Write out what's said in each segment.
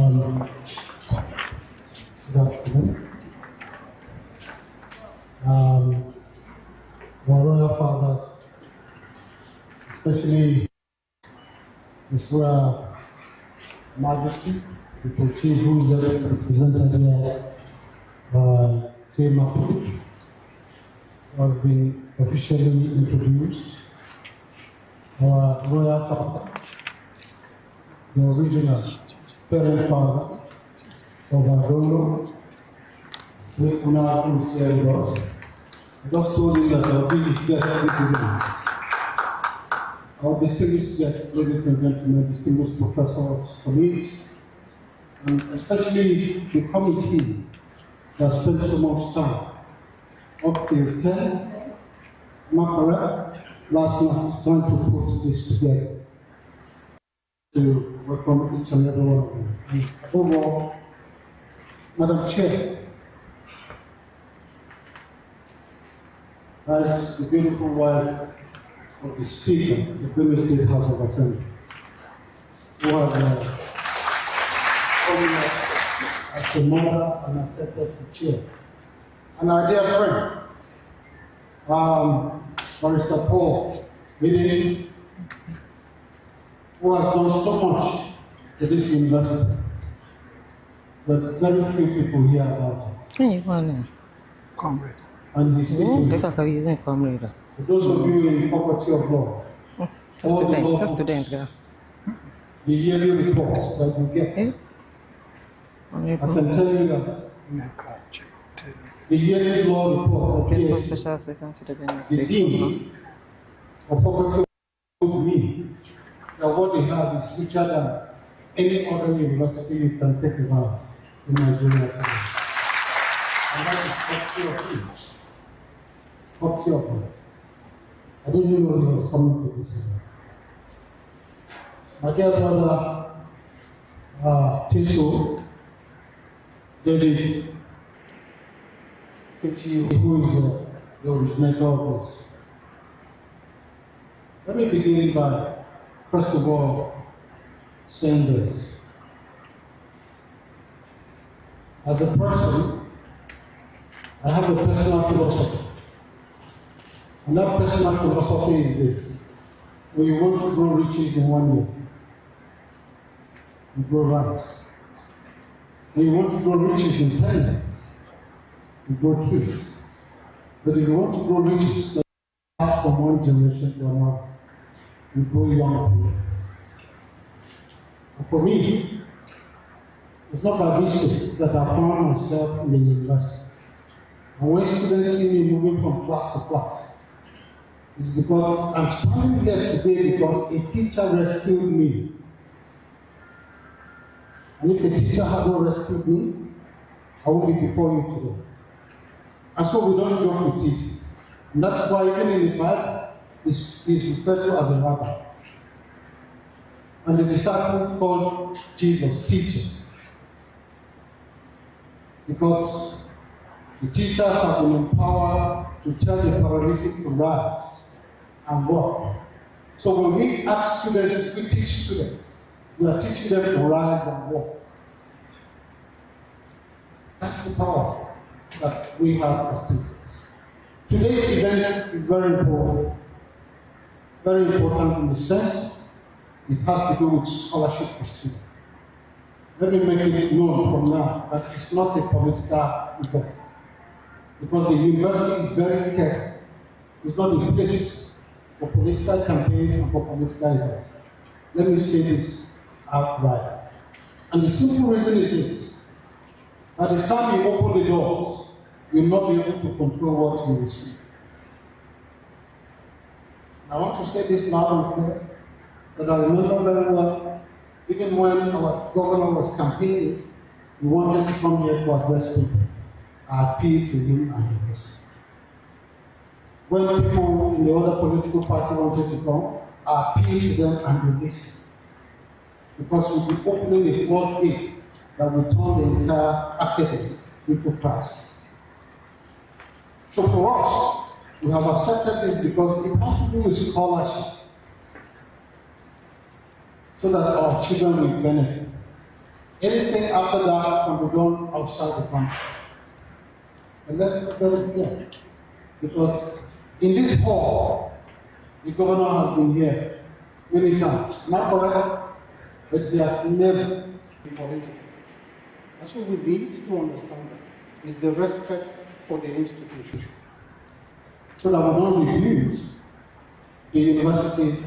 Good afternoon. Our royal fathers, especially His Royal Majesty, the chief who is represented here by Tinubu, has been officially introduced. Our royal father, the original parent father of our Benue, with Tinubu said us. I just told him that I'll be his guest this evening. Our distinguished guests, ladies and gentlemen, distinguished professors, colleagues, and especially the committee that spent so much time up till 10, am I correct? Last night, trying to put this together to welcome each and every one of you. And above all, Madam Chair, as the beautiful wife of the Speaker of the Benue State House of Assembly, who has as a mother and accepted the chair. And our dear friend, Barrister Paul, who has done so much to this university, but very few people hear about it. Comrade. And he's speaking. For those of you in faculty of law, the yearly reports that you get, I can tell you that the yearly law report that the dean of faculty told me that what they have is richer than any other university you can take advantage in Nigeria. And that is courtesy of him. Courtesy of him. I didn't even know he was coming to this event. My dear brother, Tiso, David, who is the originator of this. Let me begin by, first of all, saying this. As a person, I have a personal philosophy. And that personal philosophy is this. When you want to grow riches in 1 year, you grow rice. When you want to grow riches in 10 years, you grow trees. But if you want to grow riches that pass from one generation to another, you grow young people. And for me, it's not by mistake that I found myself in the university. And when students see me moving from class to class, it's because I'm standing here today because a teacher rescued me. And if a teacher had not rescued me, I won't be before you today. And so we don't joke with teachers. And that's why even in the Bible, is referred to as a rabbi. And the disciple called Jesus teacher. Because the teachers have been empowered to tell the paralytic to rise and walk. So when we ask students, we teach students, we are teaching them to rise and walk. That's the power that we have as students. Today's event is very important in the sense it has to do with scholarship for students. Let me make it known from now that it's not a political event. Because the university is very careful. It's not a place for political campaigns and for political events. Let me say this outright. And the simple reason is this. By the time you open the doors, you'll not be able to control what you will see. I want to say this loud and clear, that I remember very well, even when our governor was campaigning, he wanted to come here to address people. I appealed to him and he listened. When people in the other political party wanted to come, I appealed to them and they listened. Because we'll be opening a floodgate that will turn the entire academy into Christ. So for us, we have accepted this because it has to do with scholarship. So that our children will benefit. Anything after that can be done outside the country. And let's be very clear. Because in this hall, the governor has been here many times. Not forever, but he has never been political. That's what we need to understand. Is the respect for the institution. So that we don't reduce the university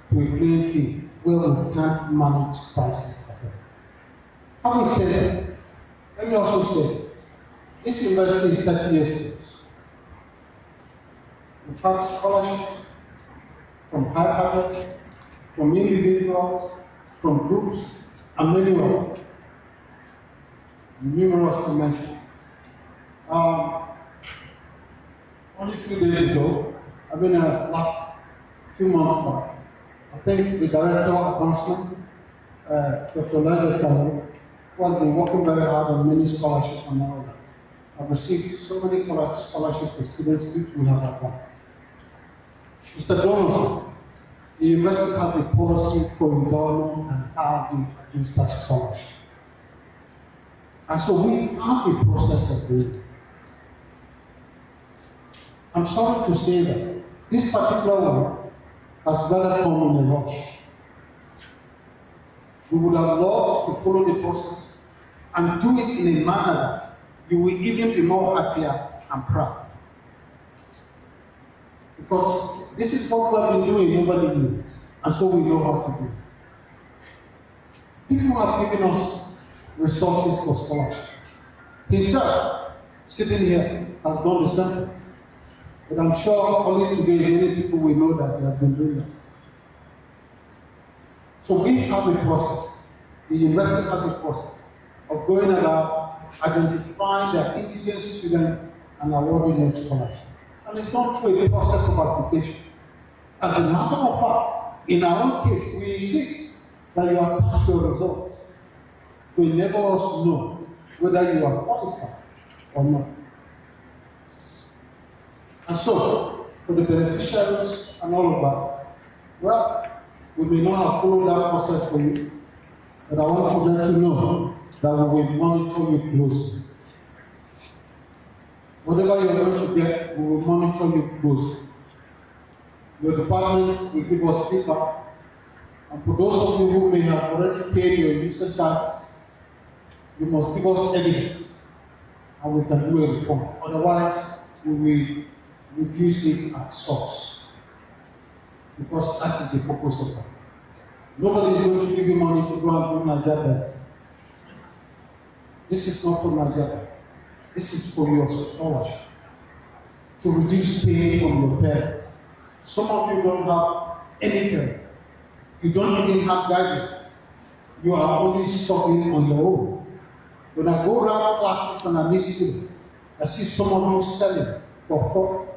to a playing field where we can't manage crisis at all. Having said that, let me also say, this university is 30 years old. In fact, scholarships from high budget, from individuals, from groups, and many more, numerous to mention. Only a few days ago, last few months back, I think the director of advancement, Dr. Leger, who has been working very hard on many scholarships and all that. I've received so many scholarships for students which we have advanced. Mr. Donaldson, the university has a policy for endowment and how we use that scholarship. And so we have a process of doing it. I'm sorry to say that this particular one has rather come in a rush. We would have loved to follow the process and do it in a manner that you will even be more happier and proud. Because this is what we have been doing over the years, and so we know how to do it. People have given us resources for scholarship. Himself, sitting here, has done the same thing. But I'm sure only today many people will know that he has been doing that. So we have a process. The university has a process of going about identifying their indigent students and awarding them scholarship. And it's not through a process of application. As a matter of fact, in our own case, we insist that you attach your results to enable us to know whether you are qualified or not. And so, for the beneficiaries and all of that, well, we may not have followed that process for you, but I want to let you know that we will monitor you closely. Whatever you're going to get, we will monitor you closely. Your department will give us feedback, and for those of you who may have already paid your user charges, you must give us evidence, and we can do a reform. Otherwise, we will reduce it at source, because that is the purpose of it. Nobody is going to give you money to go and do Nigeria. This is not for Nigeria. This is for your scholarship, to reduce pain from your parents. Some of you don't have any parents. You don't even have guidance. You are only struggling on your own. When I go around classes and I meet students, I see some of you selling for fun,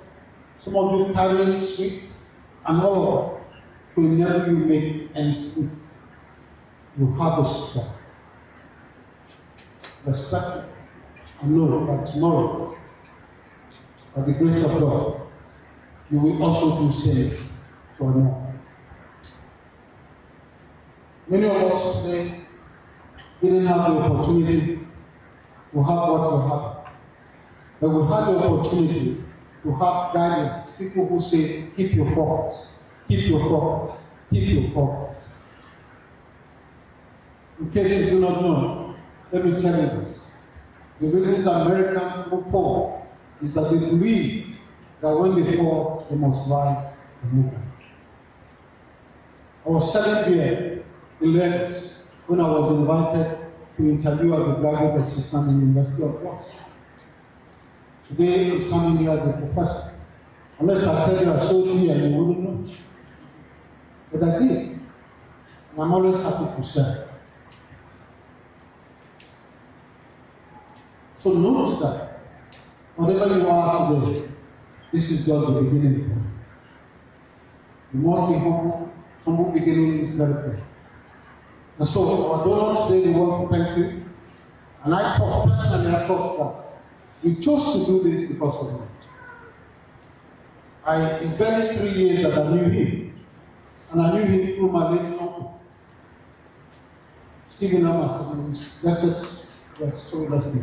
some of you carrying sweets and all to enable you make ends meet. You have a strength. Respect it and know that tomorrow, by the grace of God, you will also do same for another. Many of us today didn't have the opportunity to have what we have. But we had the opportunity to have guidance, people who say, keep your focus, keep your focus, keep your focus. In case you do not know, let me tell you this. The reason that Americans move forward is that they believe that when they fall, they must rise and move on. I was selling beer in Lagos when I was invited to interview as a graduate assistant in the University of Wales. Today, I'm standing here as a professor. Unless I tell you I sold beer, you wouldn't know. But I did. And I'm always happy to sell. So notice that whatever you are today, this is just the beginning. You must be humble. Humble beginning is very good. And so, our donors today, we want to thank you. And I thought personally, that we chose to do this because of him. It's barely 3 years that I knew him. And I knew him through my late uncle. Stephen Amos, blessed, was so blessed.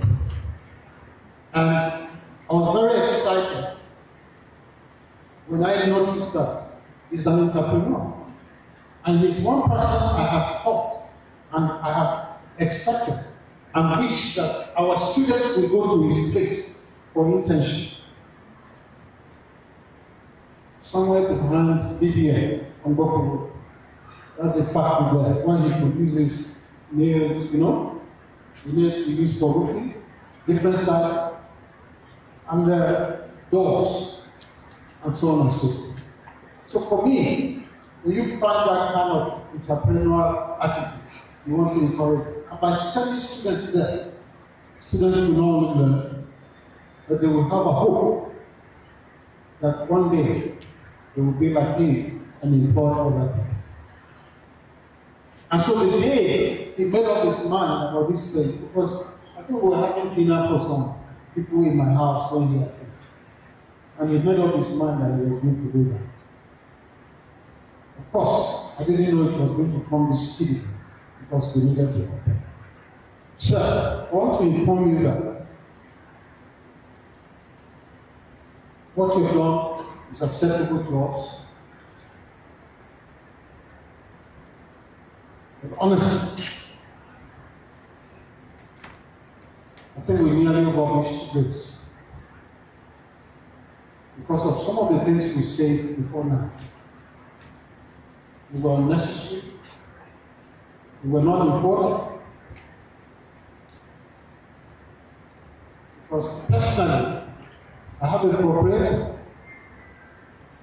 And I was very excited when I noticed that he's an entrepreneur. And he's one person I have thought and I have expected and wished that our students will go to his place for internship. Somewhere behind BBA on Boko Road. That's a factory there, where he produces nails, you know, the nails we use for roofing, different sizes, and doors, and so on and so forth. So for me, when you find that kind of entrepreneurial attitude, you want to encourage, and by sending students there, students will not only learn, but they will have a hope that one day they will be like me and employ other people. And so the day he made up his mind about this thing, because I think we were having dinner for some people in my house when he had finished. And he made up his mind that he was going to do that. Of course, I didn't know it was going to come this city because we needed to prepare. Sir, I want to inform you that what you've done is acceptable to us. But honestly, I think we nearly abolished this because of some of the things we said before now. They were unnecessary. They were not important. Because personally, I have a proprietor,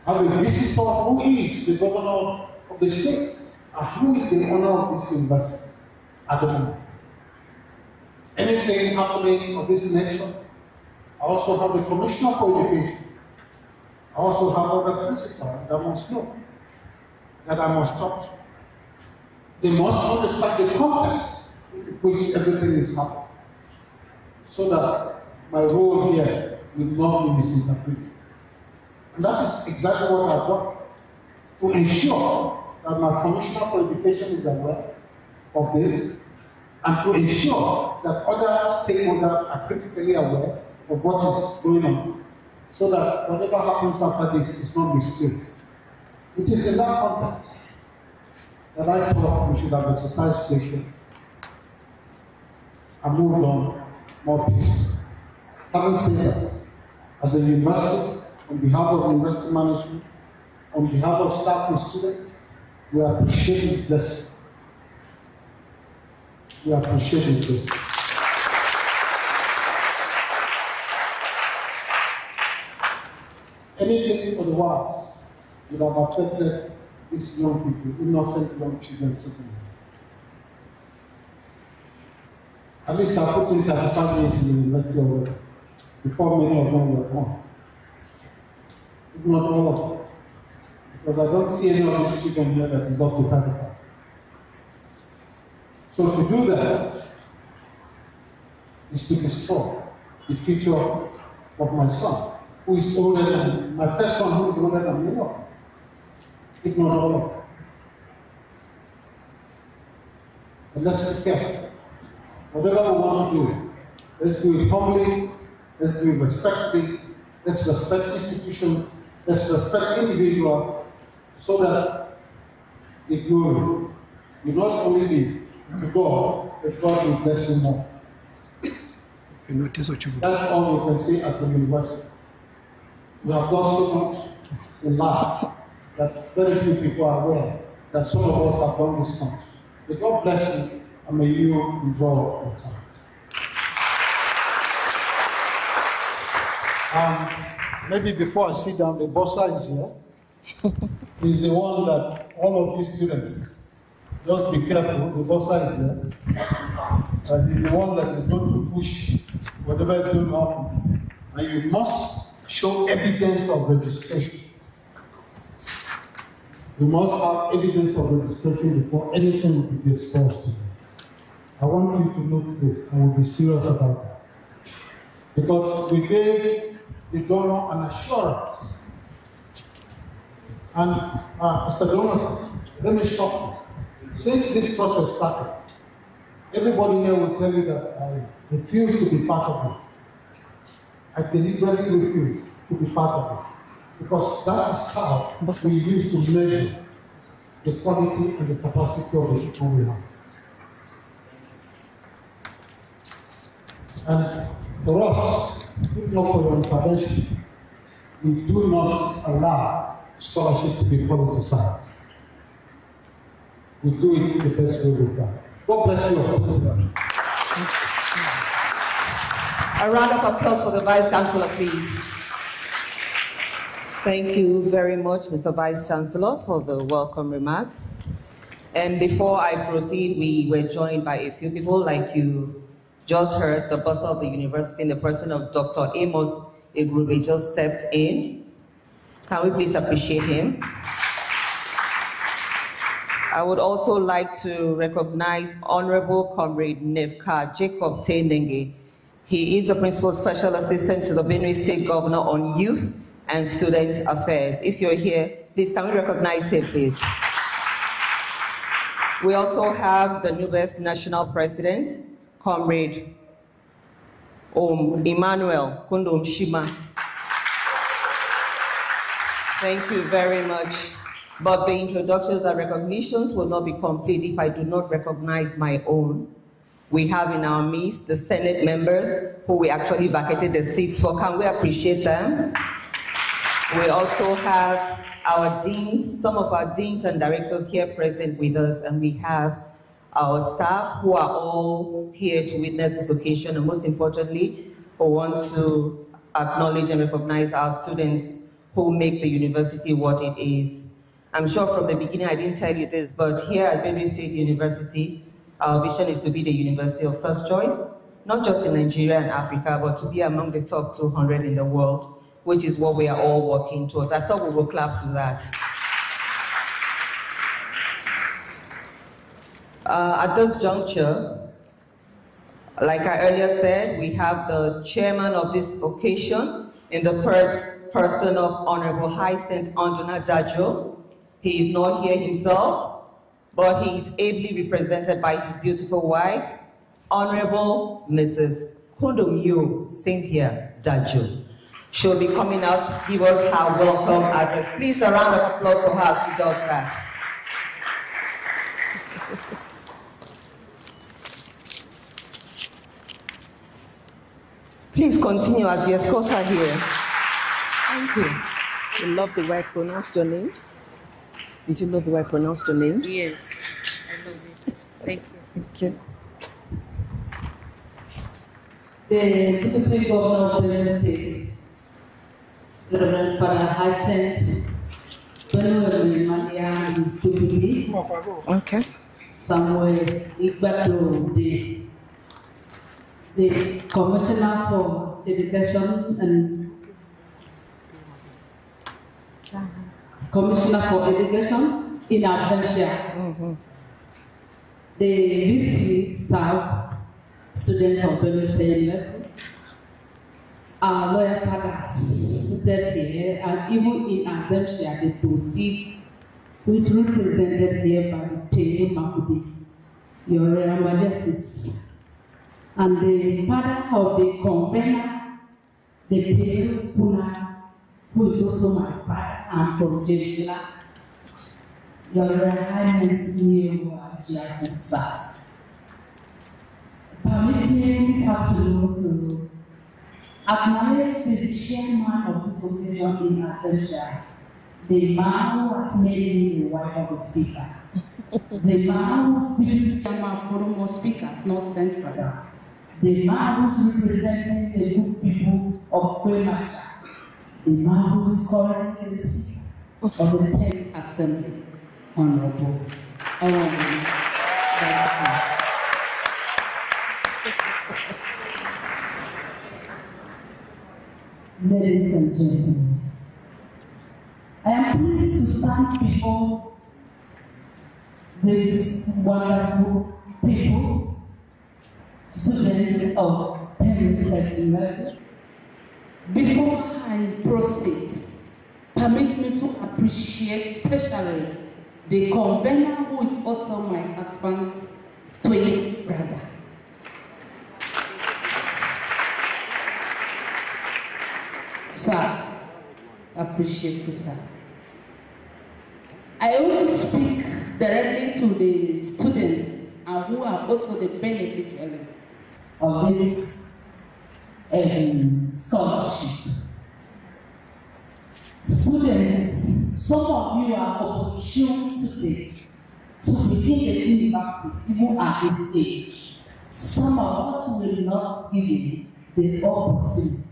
I have a visitor who is the governor of the state and who is the owner of this university at the moment. Anything happening of this nature, I also have a commissioner for education. I also have other principals that must know, that I must talk to. They must understand the context in which everything is happening, so that my role here will not be misinterpreted. And that is exactly what I've done, to ensure that my Commissioner for Education is aware of this, and to ensure that other stakeholders are critically aware of what is going on, so that whatever happens after this is not misused. It is in that context that I thought we should have exercised patience and moved on more peacefully. Having said that, as a university, on behalf of university management, on behalf of staff and students, we appreciate this blessing. We appreciate this blessing. Anything otherwise would have affected these young people, innocent young children sitting here. At least I put in 35 years in the University of Work before many of them were born. If not all of them. Because I don't see any of these children here that is up to 35. So to do that is to destroy the future of my son, who is older than my first son, who is older than me. If not all of them. But let's be careful. Whatever we want to do, let's do it humbly, let's do it respectfully, let's respect institutions, let's respect individuals, so that the glory will not only be to God, but God will bless you more. That's all we can say as a university. We have done so much in life that very few people are aware that some of us have done this much. May God bless you, and may you enjoy your time. Maybe before I sit down, the bossa is here. He's the one that all of these students, just be careful, the bossa is here. He's the one that is going to push whatever is going to happen. And you must show evidence of registration. You must have evidence of registration before anything will be disposed to you. I want you to note this and we'll be serious about that. Because we gave the donor an assurance. And Mr. Donor, let me stop you. Since this process started, Everybody here will tell you that I refuse to be part of it. I deliberately refuse to be part of it. Because that is how we used to measure the quality and the capacity of the people we have. And for us, if not for your intervention, we do not allow scholarship to be politicized. We do it the best way we can. God bless you all. A round of applause for the Vice Chancellor, please. Thank you very much, Mr. Vice Chancellor, for the welcome remarks. And before I proceed, we were joined by a few people, like you just heard, the boss of the university in the person of Dr. Amos Igrube just stepped in. Can we please appreciate him? I would also like to recognize Honorable Comrade Nefka Jacob Tenenge. He is the Principal Special Assistant to the Benue State Governor on Youth and Student Affairs. If you're here, please can we recognize him, please? We also have the newest National President, Comrade Emmanuel Kundum Shima. Thank you very much. But the introductions and recognitions will not be complete if I do not recognize my own. We have in our midst the Senate members who we actually vacated the seats for. Can we appreciate them? We also have our deans, some of our deans and directors here present with us, and we have our staff who are all here to witness this occasion, and most importantly, we want to acknowledge and recognize our students who make the university what it is. I'm sure from the beginning I didn't tell you this, but here at Benue State University, our vision is to be the university of first choice, not just in Nigeria and Africa, but to be among the top 200 in the world, which is what we are all working towards. I thought we would clap to that. At this juncture, like I earlier said, we have the chairman of this occasion in the person of Honorable Hyacinth Anduna Dajo. He is not here himself, but he is ably represented by his beautiful wife, Honorable Mrs. Kundumyo Cynthia Dajo. She'll be coming out to give us her welcome address. Please, a round of applause for her as she does that. Please continue as you escort her here. Thank you. You love the way I pronounced your names? Did you love the way I pronounced your names? Yes, I love it. Thank you. Thank you. The Deputy Governor of Benue State, Reverend Father Hyacinth Benue and his deputy, Okay. Samuel Igbado, the Commissioner for Education and Commissioner for Education in absentia. The VC staff, students of Benue State University, our lawyer fathers seated here, and even in absentia, the boutique, who is represented here by Tinubu Makudi, Your Royal Majesties, and the father of the convener, the Tinubu, who is also my father. I'm from Jejila. Your Royal Highness New Jakusa. Permit me this afternoon to acknowledge the chairman of this occasion in Atlanta, the man who has made me the wife of the speaker, the man who's been chairman forum of speakers, not central, the man who's representing the good people of Premacha, the man who is currently the Speaker of the 10th Assembly, Honorable Ladies and gentlemen, I am pleased to stand before these wonderful people, students of Benue State University. Before I proceed, permit me to appreciate especially the convener who is also my husband's twin brother. Sir, I appreciate you, sir. I want to speak directly to the students and who are also the beneficiaries of this scholarship. Students, some of you are opportune today to begin the university even at this age. Some of us will not give you the opportunity.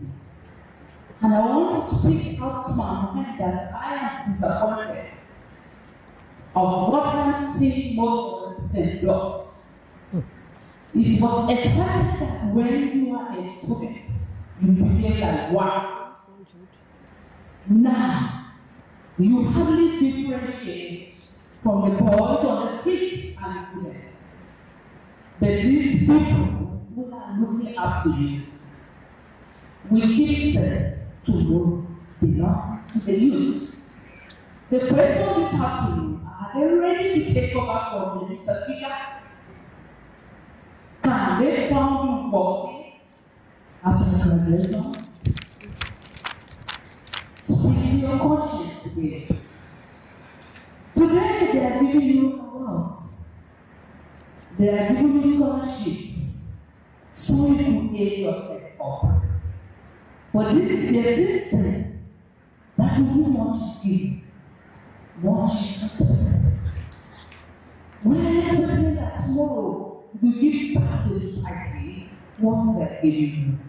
And I want to speak out to my mind that I am disappointed of what I'm seeing most of the does. It was expected that when you are a student, you behave like wow. Now, you hardly differentiate from the boys on the streets and the students. But these people who are looking up to you will give say to you belong to the youth. The question is happening. Are they ready to take over from the Mr. Speaker? Can they found you working after graduation? Speak to your conscience today. Today they are giving you awards. They are giving you scholarships so you can get yourself up. But there is thing that you do want to give. We are expecting that tomorrow you give back to society what we are giving you.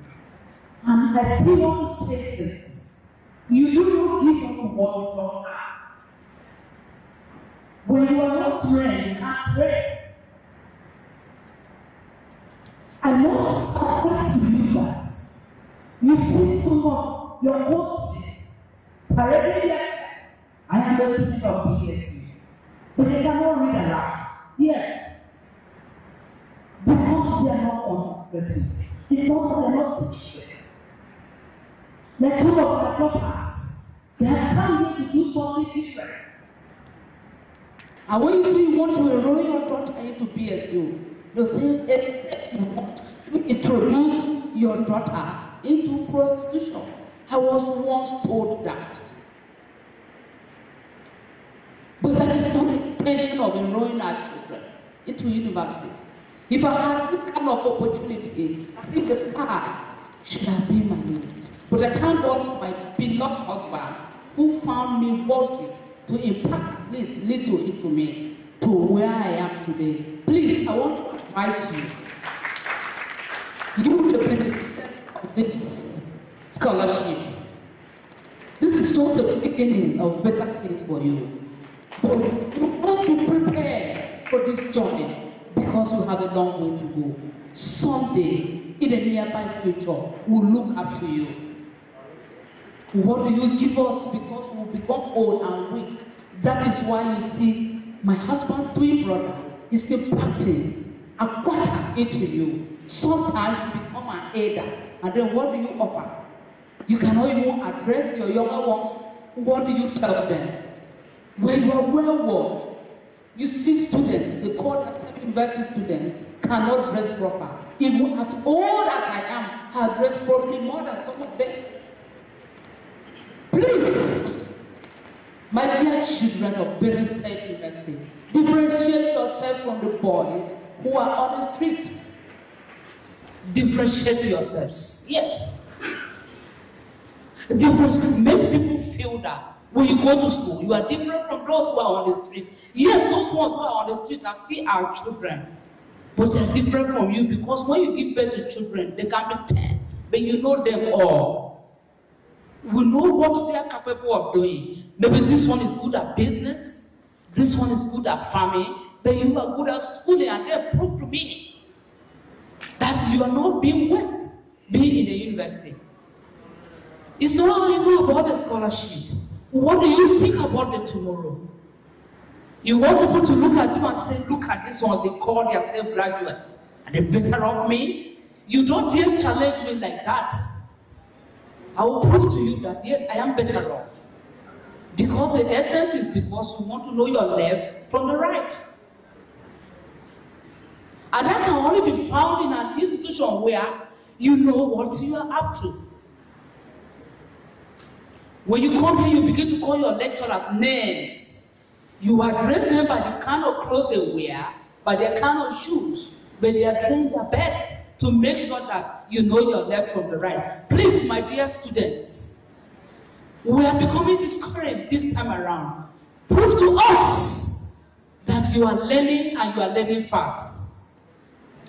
And I still want to say this. You do not give up what you don't have. When you are not trained, you can't pray. I must confess to you that you see some of your own students, parading themselves. I am the student of BSU, but they cannot read aloud. Yes, because they are not concentrated. It's not that they are not teaching. Like some of our daughters, they have come here to do something different. And when you say you want to enroll your daughter into BSU, you say, except you want to introduce your daughter into prostitution. I was once told that. But that is not the intention of enrolling our children into universities. If I had this kind of opportunity, I think that I should have been managed. But I thank God for my beloved husband who found me worthy to impact at least little into me to where I am today. Please, I want to advise you. You will benefit of this scholarship. This is just the beginning of better things for you. But you must be prepared for this journey because you have a long way to go. Someday, in the nearby future, we'll look up to you. What do you give us because we will become old and weak? That is why you see my husband's twin brother is impacting a quarter into you. Sometimes you become an aider, and then what do you offer? You cannot even address your younger ones. What do you tell them? When you are well-warned, you see students, they call themselves university students, cannot dress proper. Even as old as I am, I dress properly more than some of them. Please, my dear children of Benue State University, differentiate yourself from the boys who are on the street. Differentiate yourselves. Yes. Differentiate. Make people feel that when you go to school, you are different from those who are on the street. Yes, those ones who are on the street are still our children. But they are different from you because when you give birth to children, they can be 10, but you know them all. We know what they are capable of doing. Maybe this one is good at business, this one is good at farming, but you are good at schooling, and they prove to me that you are not being waste being in the university. It's not even about the scholarship. What do you think about the tomorrow? You want people to look at you and say, look at this one, they call themselves graduates. Are they better off me? You don't dare challenge me like that. I will prove to you that yes, I am better off. Because the essence is because you want to know your left from the right. And that can only be found in an institution where you know what you are up to. When you come here, you begin to call your lecturers names. You address them by the kind of clothes they wear, by their kind of shoes, but they are trying their best to make sure that you know your left from the right. Please, my dear students, we are becoming discouraged this time around. Prove to us that you are learning and you are learning fast.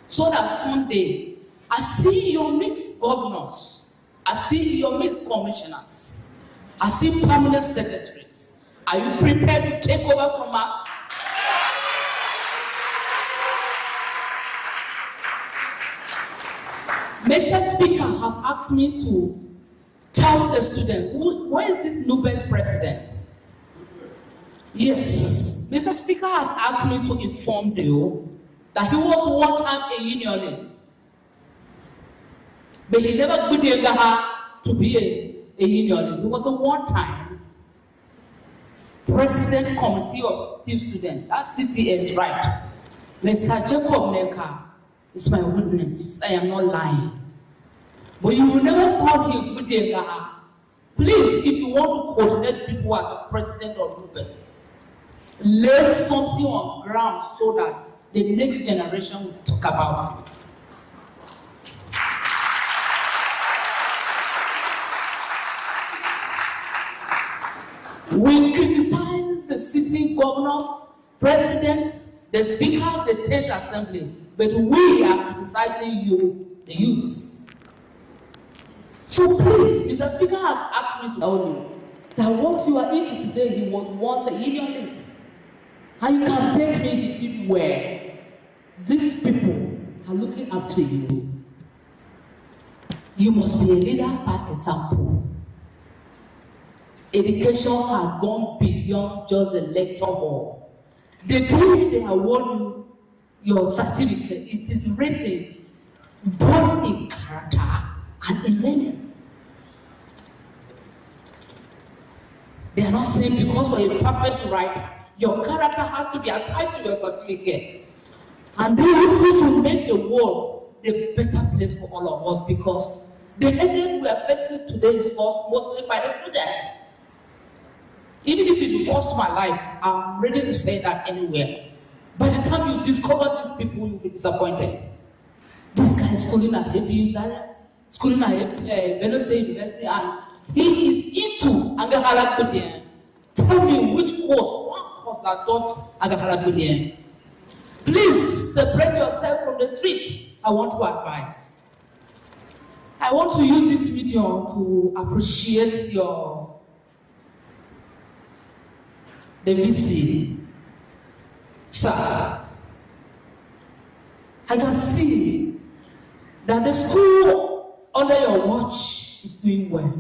So that someday, I see your mixed governors, I see your mixed commissioners, I see permanent secretaries. Are you prepared to take over from us? Mr. Speaker have asked me to tell the student, who is this new best president? Yes, Mr. Speaker has asked me to inform you that he was one time a unionist. But he never put to be a unionist. He was a one-time president committee of team students. That's CTS, right? Mr. Jacob Neka is my witness. I am not lying. But you will never thought he would be a Please, if you want to coordinate people as the president of movement, lay something on ground so that the next generation will talk about it. We criticize the sitting governors, presidents, the speakers, the 10th assembly, but we are criticizing you, the youth. So please, Mr. Speaker has asked me to tell you that what you are into today, he was once a unionist. And you can bet me he did well. These people are looking up to you. You must be a leader by example. Education has gone beyond just the lecture hall. The day they award you your certificate, it is written both in character and in learning. They are not saying because you're a perfect writer, your character has to be attached to your certificate. And then we should make the world a better place for all of us, because the headache we are facing today is caused mostly by the students. Even if it will cost my life, I'm ready to say that anywhere. By the time you discover these people, you'll be disappointed. This guy is schooling at ABU Zaria, schooling at Benue State University, and he is into Agahala Kudian. Tell me which course, one course that taught Agahala Kudian. Please separate yourself from the street. I want to advise. I want to use this medium to appreciate the VC. Sir, I can see that the school under your watch is doing well.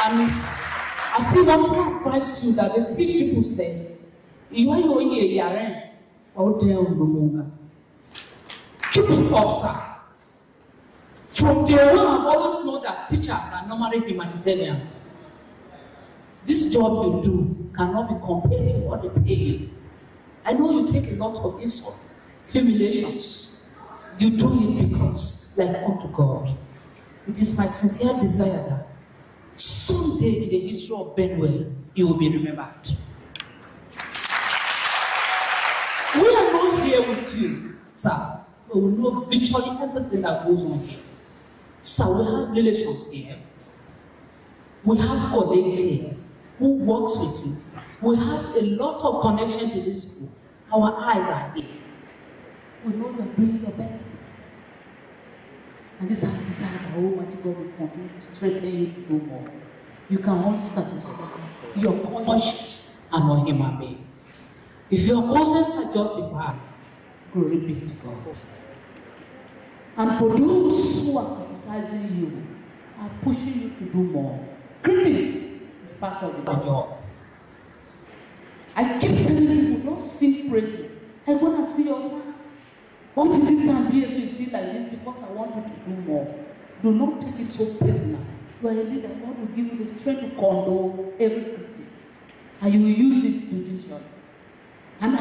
And I still want to advise you that the thing people say, you are your yaren, or down. Keep it up, sir. From day one, I've always known that teachers are normally humanitarians. This job you do cannot be compared to what they pay you. I know you take a lot of insult, humiliations. You do it because, like unto God. It is my sincere desire that someday in the history of Benue, you will be remembered. We are not here with you, sir. We will know virtually everything that goes on here. So we have relations here. We have colleagues here who works with you. We have a lot of connection to this school. Our eyes are here. We know you're doing your best. And this is our desire that Almighty God will continue to strengthen you to do more. You can only satisfy your conscience and not human being. If your conscience are justified, glory be to God. And for those who are criticizing you, are pushing you to do more, critics is part of the job. I keep telling you, don't sing praises. I want to see your smile. What is this and be still like this because I want you to do more? Do not take it so personal. You are a leader. God will give you the strength to condone every critic, and you will use it to do this job. And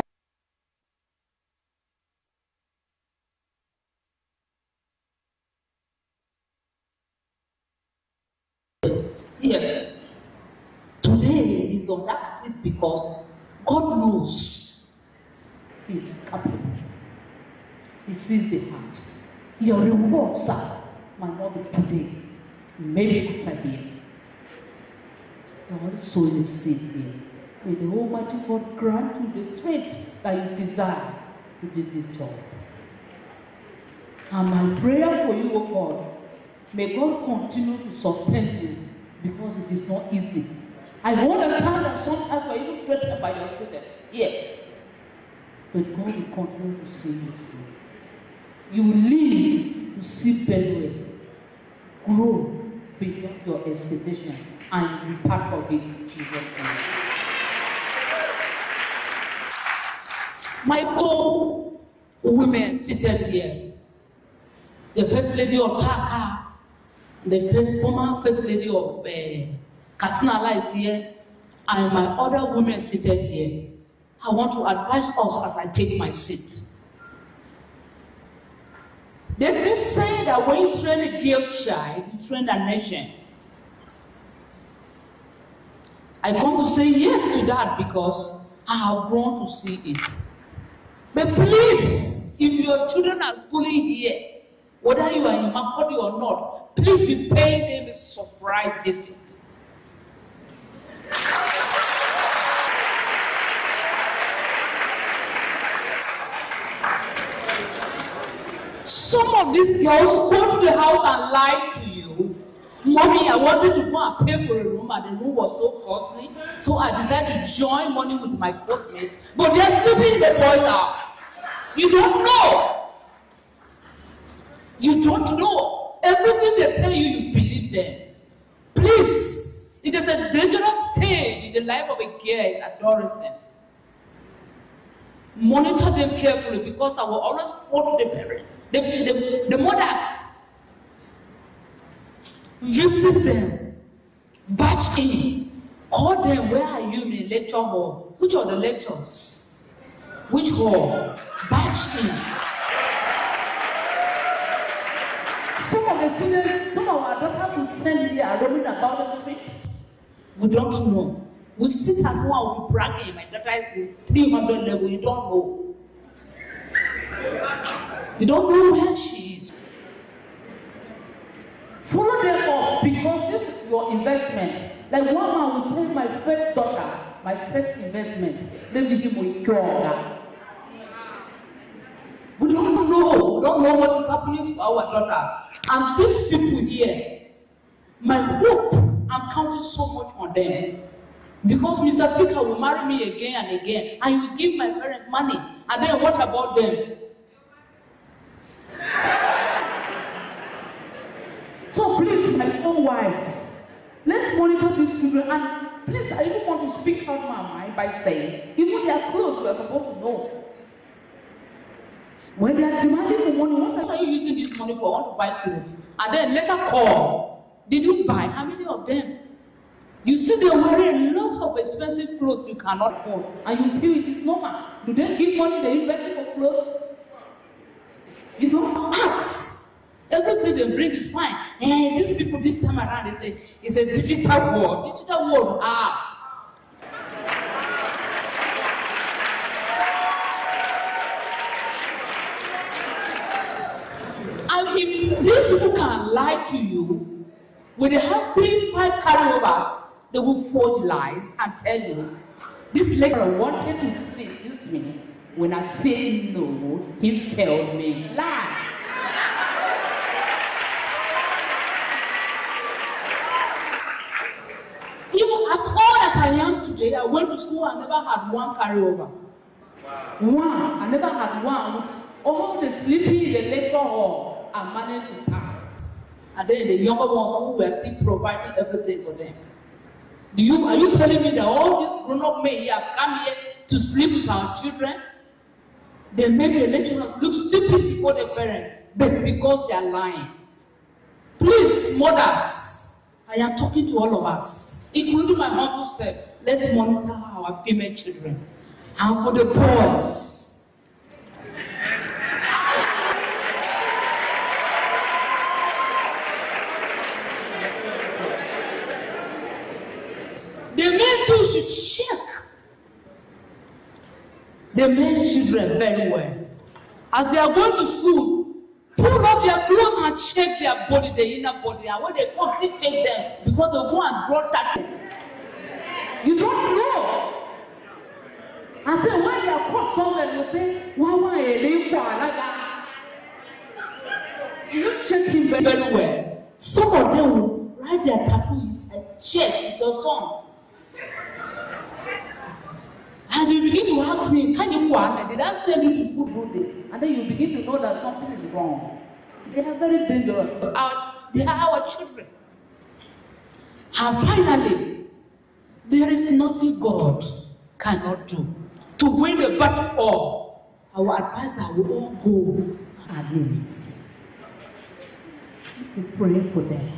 Yes. Today he's on that seat because God knows he's capable. He sees the heart. Your reward, sir, might not be today. Maybe after here. God sowing a seed here. May the Almighty God grant you the strength that you desire to do this job. And my prayer for you, O God, may God continue to sustain you because it is not easy. I understand that sometimes you are even threatened by your students. Yes. But God will continue to see you through. You will live to see Benue grow beyond your expectation, and you will be part of it in Jesus' name. My co-women seated here, the First Lady of Taka, the former First Lady of Kasinala is here, and my other women seated here. I want to advise us as I take my seat. There's this saying that when you train a girl child, you train a nation. I come to say yes to that because I have grown to see it. But please, if your children are schooling here, whether you are in Makodi or not, please be paying them a surprise visit. Some of these girls go to the house and lie to you. Mommy, I wanted to go and pay for a room, and the room was so costly, so I decided to join money with my classmates. But they're sleeping the boys out. You don't know. You don't know. Everything they tell you, you believe them. Please, it is a dangerous stage in the life of a girl, is adolescent. Monitor them carefully because I will always follow the parents, the mothers. Visit them, batch in, call them, where are you in the lecture hall? Which are the lectures? Which hall? Batch in. Some of the students, some of our daughters will send here are roaming about the street. We don't know. We sit at home and we bragging. My daughter is in 300 level. You don't know. You don't know where she is. Follow them up because this is your investment. Like one man will say, my first daughter, my first investment. Let me give you a girl. We don't know. We don't know what is happening to our daughters. And these people here, my hope, I'm counting so much on them. Because Mr. Speaker will marry me again and again, and you give my parents money, and then what about them? So please, my own wives, let's monitor these children, and please, I even want to speak out my mind by saying, even their clothes, we are supposed to know. When they are demanding for money, what are you using this money for? I want to buy clothes. And then later call, did you buy? How many of them? You see them wearing a lot of expensive clothes you cannot afford, and you feel it is normal. Do they give money they invest for clothes? You don't ask. Everything they bring is fine. Hey, these people this time around, it's a digital world. Digital world, And if these people can lie to you, when they have 3-5 carryovers, they will forge lies and tell you, this lecturer wanted to seduce me. When I said no, he failed me. Lie. Even as old as I am today, I went to school, I never had one carryover. One. I never had one. With all the sleeping in the lecture hall, I managed to pass. And then the younger ones who were still providing everything for them. Are you telling me that all these grown-up men here have come here to sleep with our children? They make the lecturers look stupid before their parents, but because they are lying. Please, mothers, I am talking to all of us, including my mom who said, let's monitor our female children. And for the boys, too should check the men children very well. As they are going to school, pull up their clothes and check their body, the inner body, and when they come, they take them because they go and draw that. You don't know. I say when they are caught somewhere, you say, "Why you check him very well. Some of them will write their tattoos and check it's your son. And you begin to ask him, can you want? Did I send you to school good days? And then you begin to know that something is wrong. They are very dangerous. They are our children. And finally, there is nothing God cannot do. To win the battle all, our advisor will all go on our knees. We pray for them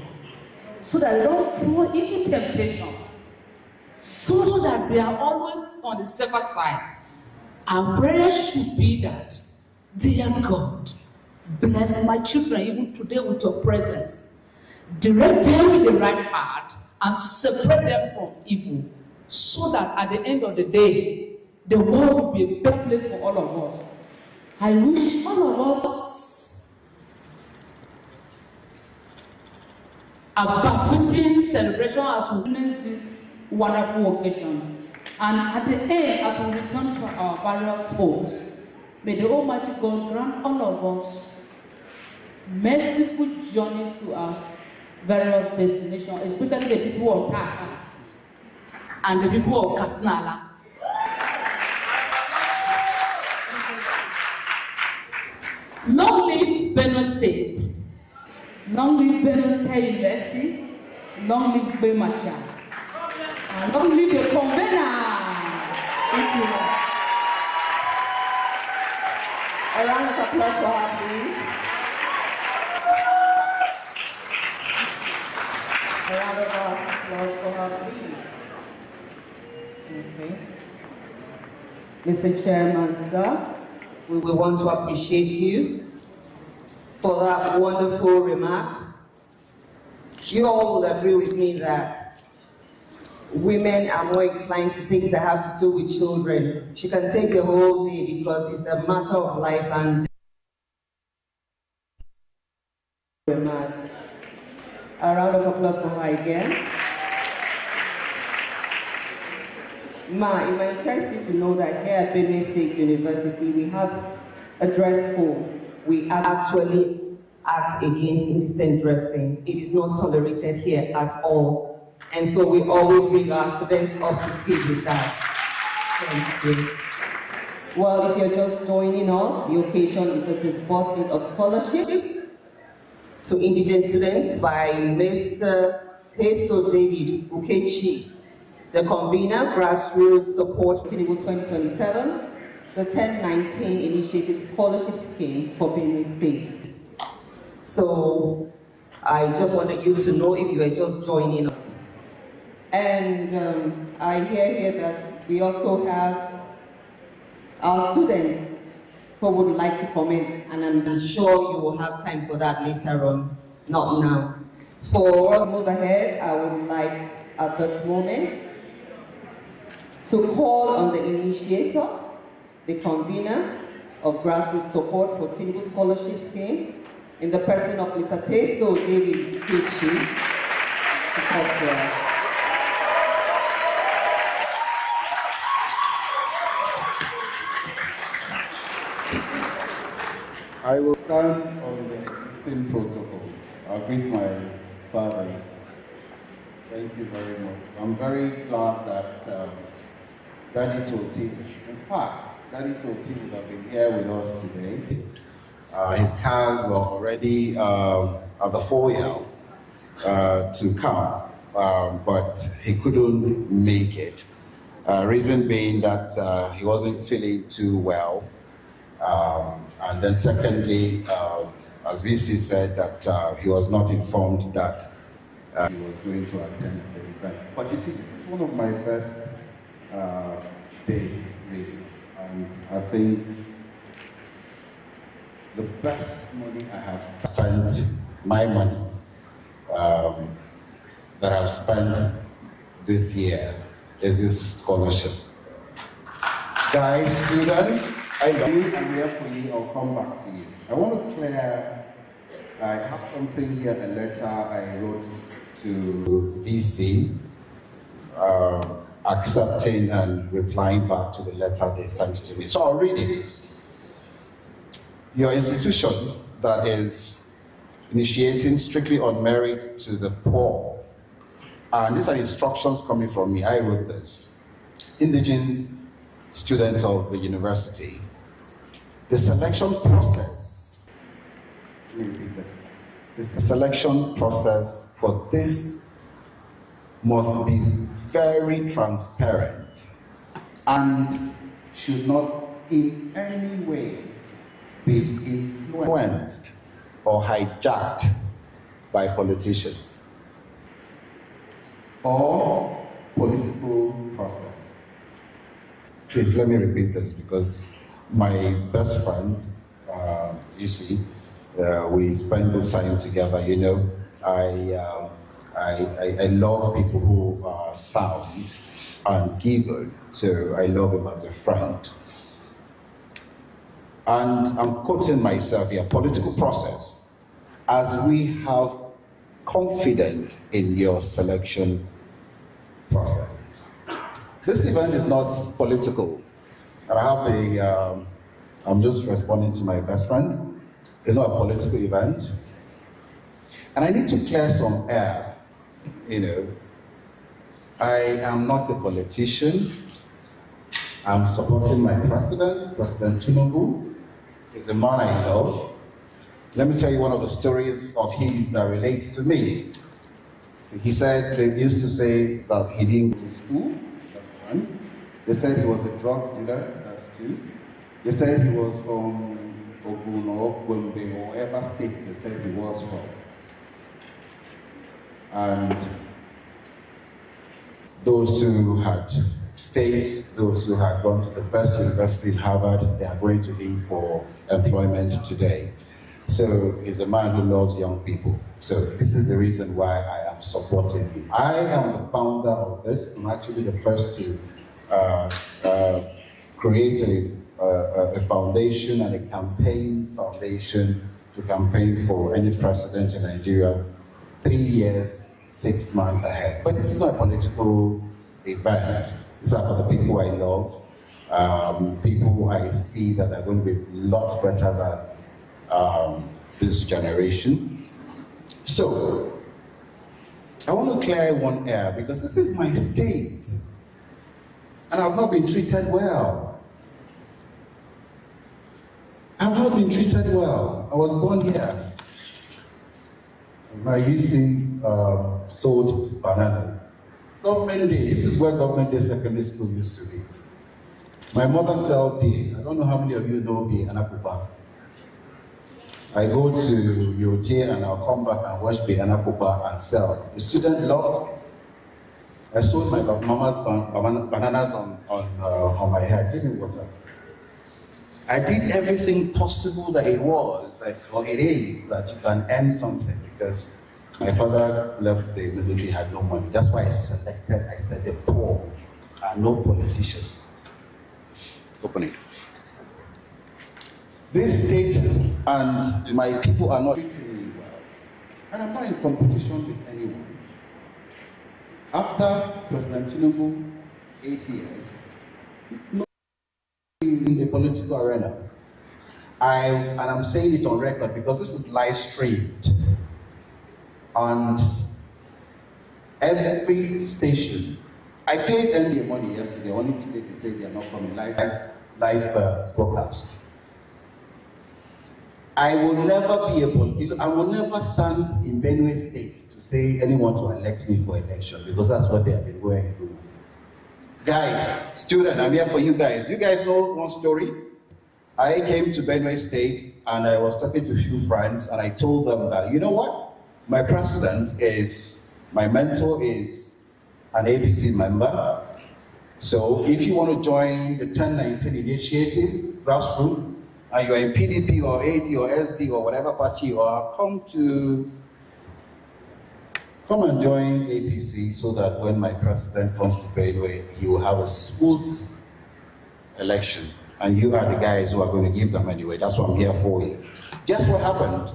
so that they don't fall into temptation, so that they are always on the safer side. Our prayer should be that, dear God, bless my children even today with your presence. Direct them in the right path and separate them from evil, so that at the end of the day, the world will be a better place for all of us. I wish all of us a befitting celebration as we witness this wonderful occasion. And at the end, as we return to our various homes, may the Almighty God grant all of us merciful journey to our various destinations, especially the people of Kaka and the people of Kasnala. Long live Benue State. Long live Benue State University. Long live Bemacha. And long live the convener. Thank you. A round of applause for her, please. A round of applause for her, please. Okay. Mr. Chairman, sir, we will want to appreciate you for that wonderful remark. You all will agree with me that women are more inclined to things that have to do with children. She can take the whole day because it's a matter of life and remark. A round of applause for her again. Ma, it might interest you to know that here at Benue State University, we have a dress code. We actually act against indecent dressing. It is not tolerated here at all. And so we always bring our students up to speed with that. Thank you. Well, if you're just joining us, the occasion is the disbursement of scholarship to indigent students by Mr. Teso David Ukechi, the convener, Grassroot Support Tinubu 2027, the 1019 Initiative Scholarship Scheme for Benue State. So I just wanted you to know if you are just joining us. And I hear here that we also have our students who would like to comment, and I'm sure you will have time for that later on, not now. For us to move ahead, I would like at this moment to call on the initiator, the convener of Grassroots Support for Tinubu Scholarship Scheme, in the person of Mr. Teso David Ukechi, to talk to us. I will stand on the existing protocol. I'll greet my fathers. Thank you very much. I'm very glad that Daddy Toti, in fact, Daddy Toti would have been here with us today. His cars were already at the foyer to come, but he couldn't make it. Reason being that he wasn't feeling too well. And then secondly, as VC said, that he was not informed that he was going to attend the event. But you see, this is one of my best days, really. And I think the best money I have spent, my money, that I've spent this year is this scholarship. Guys, students, I love you, I'm here for you, I'll come back to you. I want to clear, I have something here, a letter I wrote to VC, accepting and replying back to the letter they sent to me. So I'll read it. Your institution that is initiating strictly on merit to the poor, and these are instructions coming from me, I wrote this. Indigenous students of the university. The selection process, the selection process for this must be very transparent and should not in any way be influenced or hijacked by politicians or political process. Please let me repeat this because my best friend, you see, we spend good time together. You know, I love people who are sound and given, so I love him as a friend. And I'm quoting myself here, political process, as we have confidence in your selection process. This event is not political. And I have I'm just responding to my best friend. It's not a political event. And I need to clear some air, you know. I am not a politician. I'm supporting my president, President Tinubu. He's a man I love. Let me tell you one of the stories of his that relates to me. So he said, they used to say that he didn't go to school. They said he was a drug dealer, that's two. They said he was from Ogun or Gombe or whatever state they said he was from. And those who had states, those who had gone to the best university in Harvard, they are going to him for employment today. So he's a man who loves young people. So this is the reason why I am supporting him. I am the founder of this. I'm actually the first to create a foundation and a campaign foundation to campaign for any president in Nigeria 3 years, 6 months ahead. But this is not a political event. These are for the people I love, people I see that are going to be lots better than this generation. So, I want to clear one air because this is my state. And I've not been treated well. I've not been treated well. I was born here. My VC sold bananas. Government Day, this is where Government Day Secondary School used to be. My mother sold beer. I don't know how many of you know beer, Anakupa. I go to Yoje and I'll come back and watch beer, Anakupa and sell. The student loved. I sold my mama's bananas on my head. Give me water. I did everything possible that it was, or it is, that you can earn something because my father left the military, had no money. That's why I said the poor are no politician. Open it. This state and my people are not treating me well. And I'm not in competition with anyone. After President Tinubu, 8 years, not in the political arena. And I'm saying it on record because this is live streamed. And every station, I paid them their money yesterday, only today they say they are not coming live broadcast. I will never be able, I will never stand in Benue State to say anyone to elect me for election because that's what they have been going to do. Guys, student, I'm here for you guys. You guys know one story? I came to Benue State and I was talking to a few friends and I told them that, you know what? My president is, my mentor is an ABC member. So if you want to join the 1019 initiative, Grassroot, and you're in PDP or AD or SD or whatever party you are, come to come and join APC so that when my president comes to Benue, he will have a smooth election. And you are the guys who are going to give them anyway. That's what I'm here for you. Guess what happened?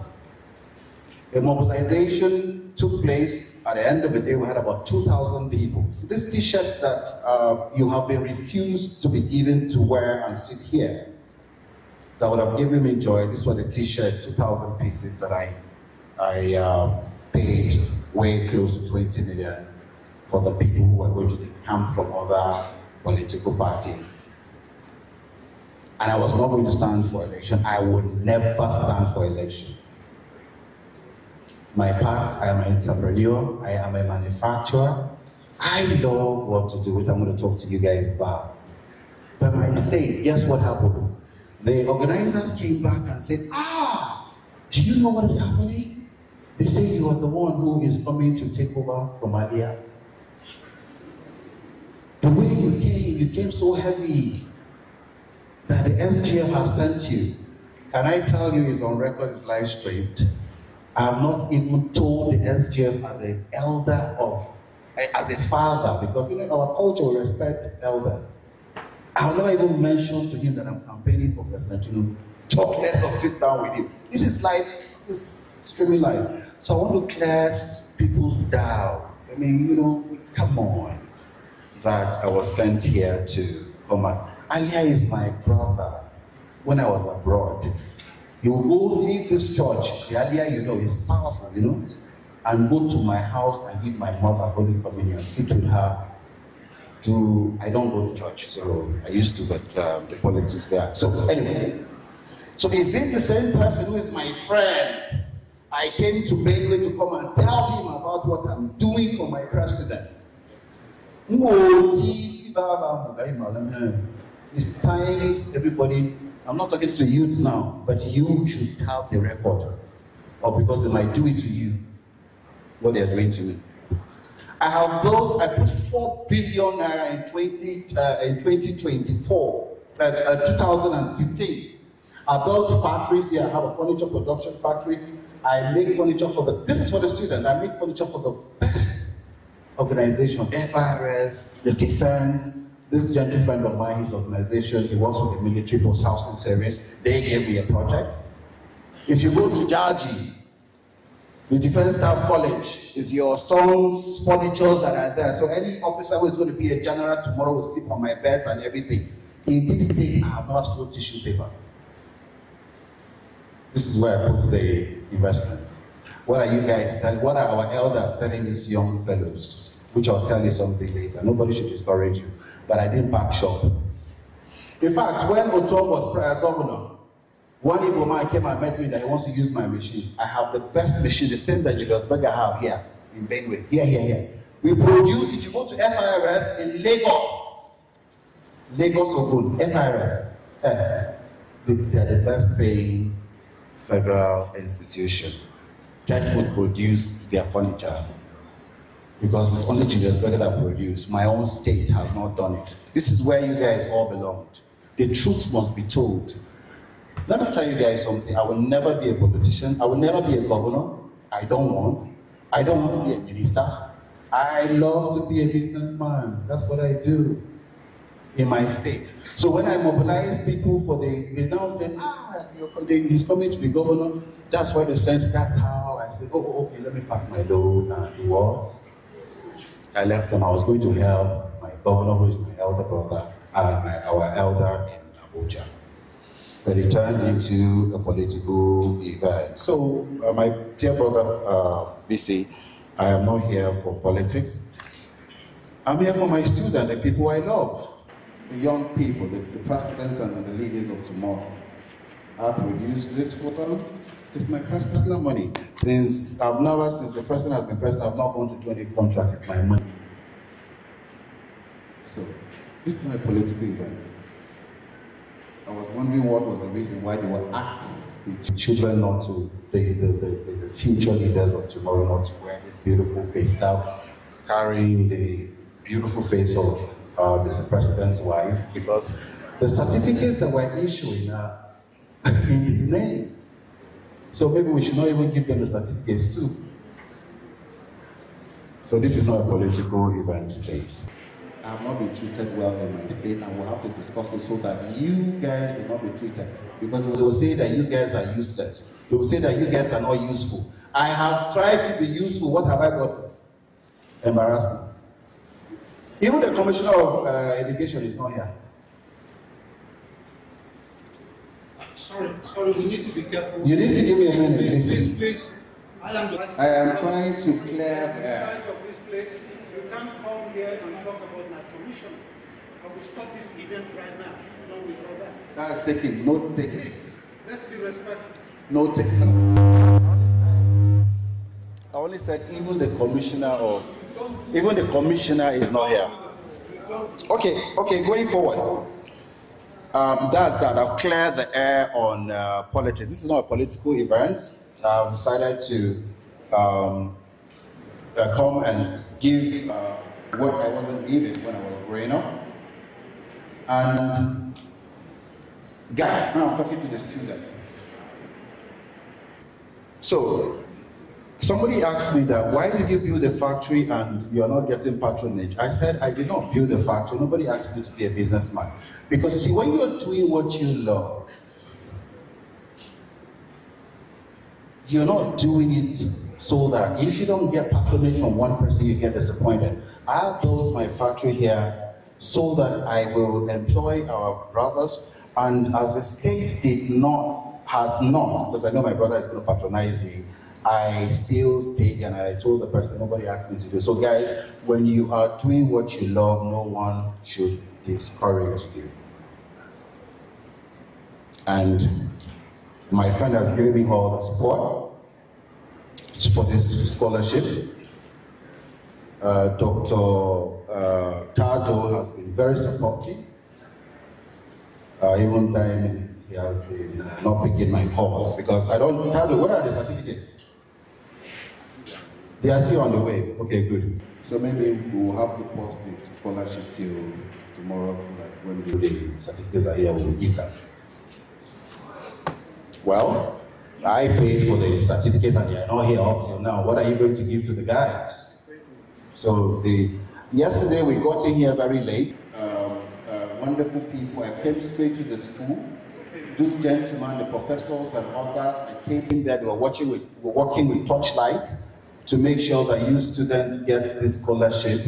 A mobilization took place. At the end of the day, we had about 2,000 people. So these t-shirts that you have been refused to be given to wear and sit here, that would have given me joy. This was a t-shirt, 2,000 pieces that I paid way close to 20 million for the people who were going to come from other political parties. And I was not going to stand for election. I would never stand for election. My part, I am an entrepreneur, I am a manufacturer. I know what to do, which I'm going to talk to you guys about. But my state, guess what happened? The organizers came back and said, do you know what is happening? They say you are the one who is coming to take over from Alia. The way you came so heavy that the SGF has sent you. Can I tell you, it's on record, it's live streamed. I have not even told the SGF as an elder as a father, because you know our culture will respect elders. I have not even mentioned to him that I'm campaigning for President Tinubu. Talk less of sit down with him. This is live, this is streaming live. So I want to clear people's doubts. I mean, you know, come on. That I was sent here to come out. Alia is my brother. When I was abroad, he will go leave this church. The Alia, you know, is powerful, you know, and go to my house and give my mother Holy Communion, sit with her. I don't go to church, so I used to, but the politics there. So anyway, so is it the same person who is my friend? I came to Benue to come and tell him about what I'm doing for my president. It's time, everybody, I'm not talking to the youth now, but you should have the record, or because they might do it to you, what they are doing to me. I have built, I put 4 billion naira in 2024, 2015. I built factories here. I have a furniture production factory. I make furniture for this is for the students. I make furniture for the best organization, FRS, the defense. This gentleman friend of mine, his organization, he works with the military post housing service. They gave me a project. If you go to Jaji, the Defense Staff College is your son's furniture that are there. So any officer who is going to be a general tomorrow will sleep on my bed and everything. In this state, I have not sold tissue paper. This is where I put the investment. What are you guys telling? What are our elders telling these young fellows? Which I'll tell you something later. Nobody should discourage you. But I didn't back shop. In fact, when Otom was governor, one Igbo man came and met me that he wants to use my machine. I have the best machine, the same that Julius Berger have here in Benue. Here. We produce, if you go to FIRS in Lagos Ogun, FIRS, they are the best paying federal institution that would produce their furniture. Because it's only Julius Berger that produced. My own state has not done it. This is where you guys all belonged. The truth must be told. Let me tell you guys something. I will never be a politician. I will never be a governor. I don't want to be a minister. I love to be a businessman. That's what I do in my state. So when I mobilize people they now say, he's coming to be governor. That's why they sent, that's how I said, okay, let me pack my load and do what? I left them. I was going to help my governor, who is my elder brother, and our elder in Abuja. But it turned into a political event. So, my dear brother, VC, I am not here for politics. I'm here for my students, the people I love, the young people, the presidents and the leaders of tomorrow. I produced this for them. It's my personal money. Since the president has been president, I've not gone to do any contract. It's my money. So, this is my political event. I was wondering what was the reason why they would ask the children not to, the future leaders of tomorrow not to wear this beautiful face now, carrying the beautiful face of Mr. President's wife, because the certificates that we're issuing are in his name. So maybe we should not even give them the certificates too. So this is not a political event, please. I have not been treated well in my state, and we'll have to discuss it so that you guys will not be treated. Because they will say that you guys are useless. They will say that you guys are not useful. I have tried to be useful. What have I got? Embarrassment. Even the Commissioner of Education is not here. Sorry, we need to be careful. You need to give me a minute. Please. I am trying to clear the air. This place, you can't come here and talk about my commission. I will stop this event right now. Don't we know that? That's taking, no taking. Let's be respectful. No taking. I only said even the commissioner is not here. Okay, going forward. That's that. I've cleared the air on politics. This is not a political event. I've decided to come and give what I wasn't given when I was growing up. And guys, now I'm talking to the student. So, somebody asked me that, why did you build a factory and you're not getting patronage? I said, I did not build a factory. Nobody asked me to be a businessman. Because you see, when you're doing what you love, you're not doing it so that if you don't get patronage from one person, you get disappointed. I built my factory here so that I will employ our brothers, and as the state has not, because I know my brother is going to patronize me, I still stayed and I told the person, nobody asked me to do. So guys, when you are doing what you love, no one should discourage you. And my friend has given me all the support for this scholarship. Dr. Tado has been very supportive. Even then, he has been not picking my calls because I don't. Tado, where are the certificates? They are still on the way. Okay, good. So maybe we'll have to post the scholarship till tomorrow, like when the certificates are here, we'll give them. Well, I paid for the certificate and they are not here up till now. What are you going to give to the guys? So yesterday we got in here very late. Wonderful people. I came straight to the school. This gentleman, the professors and others, I came in there. They were working with Torchlight to make sure that you students get this scholarship.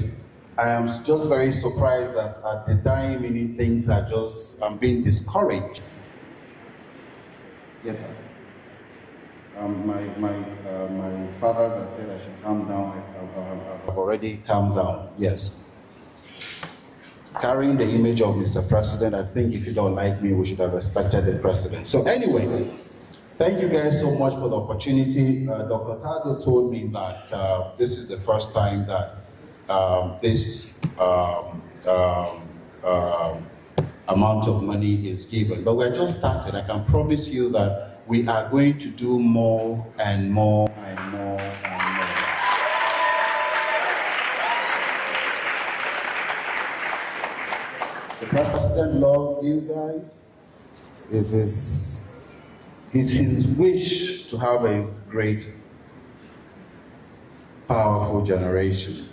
I am just very surprised that at the time many things are just being discouraged. Yes, sir. My father has said I should calm down. I've already calmed down, yes. Carrying the image of Mr. President, I think if you don't like me, we should have respected the president. So anyway, thank you guys so much for the opportunity. Dr. Tado told me that this is the first time that this amount of money is given. But we're just started. I can promise you that we are going to do more and more and more and more. The president loves you guys. It's his wish to have a great, powerful generation.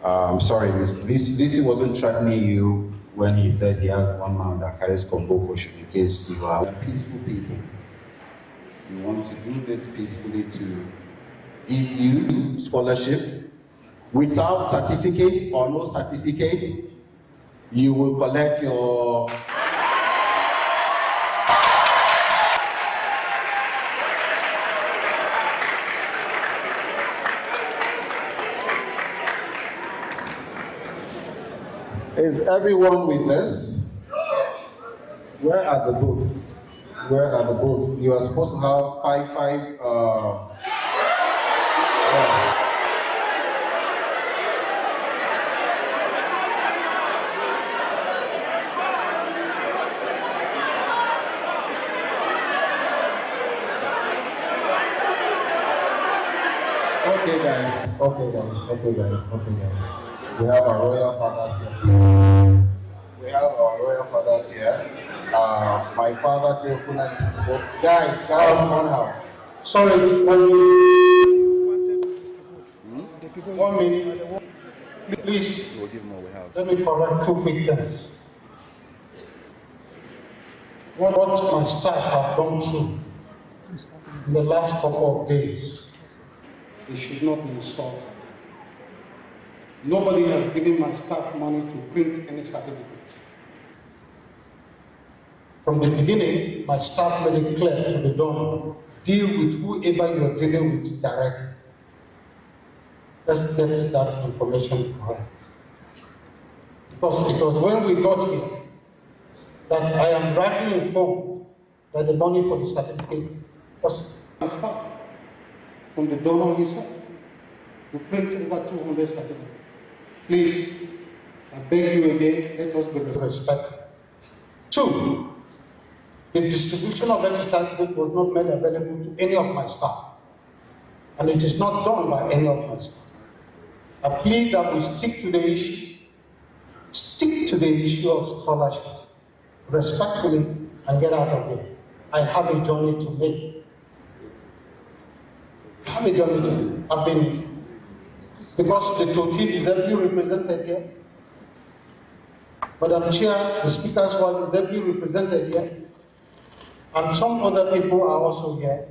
I'm sorry, Lisi wasn't threatening you when he said he has one man that carries Komboko in case you are peaceful people. We want to do this peacefully to give you scholarship. Without certificate or no certificate, you will collect your Is everyone with this? Where are the books? Where are the books? You are supposed to have five. Okay guys. We have our royal fathers here. My father, Tinubu. Guys, one house. Sorry, when you wanted to distribute, the people 1 minute. Please, let me correct 2 quick things. What my staff have gone through in the last couple of days, they should not be installed. Nobody has given my staff money to print any certificates. From the beginning, my staff made it clear to the donor, deal with whoever you are dealing with directly. Let's get that information correct. Because it was when we got here that I am rightly informed that the money for the certificate was transferred from the donor himself to print over 200 certificates. Please, I beg you again, let us be respectful. 2, the distribution of any certificate was not made available to any of my staff, and it is not done by any of my staff. I plead that we stick to the issue of scholarship respectfully and get out of there. I have a journey to make. I've been, because the Toti is every represented here. Madam Chair, the Speaker's wife is every represented here. And some other people are also here.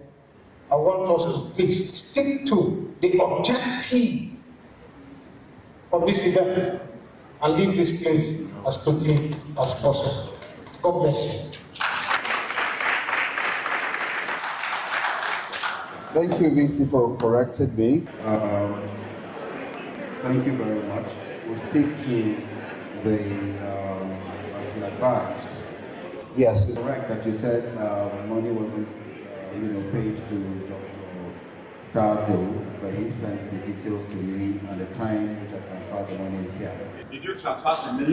I want us to please stick to the objective of this event and leave this place as quickly as possible. God bless you. Thank you, VC, for correcting me. Thank you very much. We'll stick to the, as you advised. Yes, it's correct that you said money wasn't, paid to Dr. Tado, but he sent the details to me at the time which I transferred the money is here. Did you transfer to me?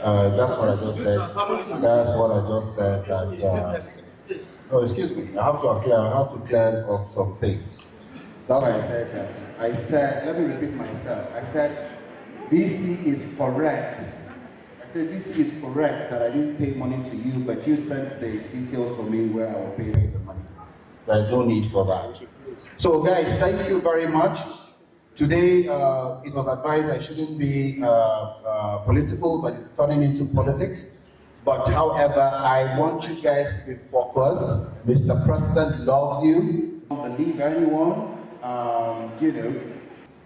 That's what I just said. That's what I just said. That, is this necessary? no, excuse me. I have to clear off some things. That's why I said that. I said, let me repeat myself. I said, VC is correct. I said, VC is correct that I didn't pay money to you, but you sent the details for me where I will pay the money. There's no need for that. So, guys, thank you very much. Today, it was advised I shouldn't be political, but it's turning into politics. But however, I want you guys to be focused. Mr. President loves you. Don't believe anyone, and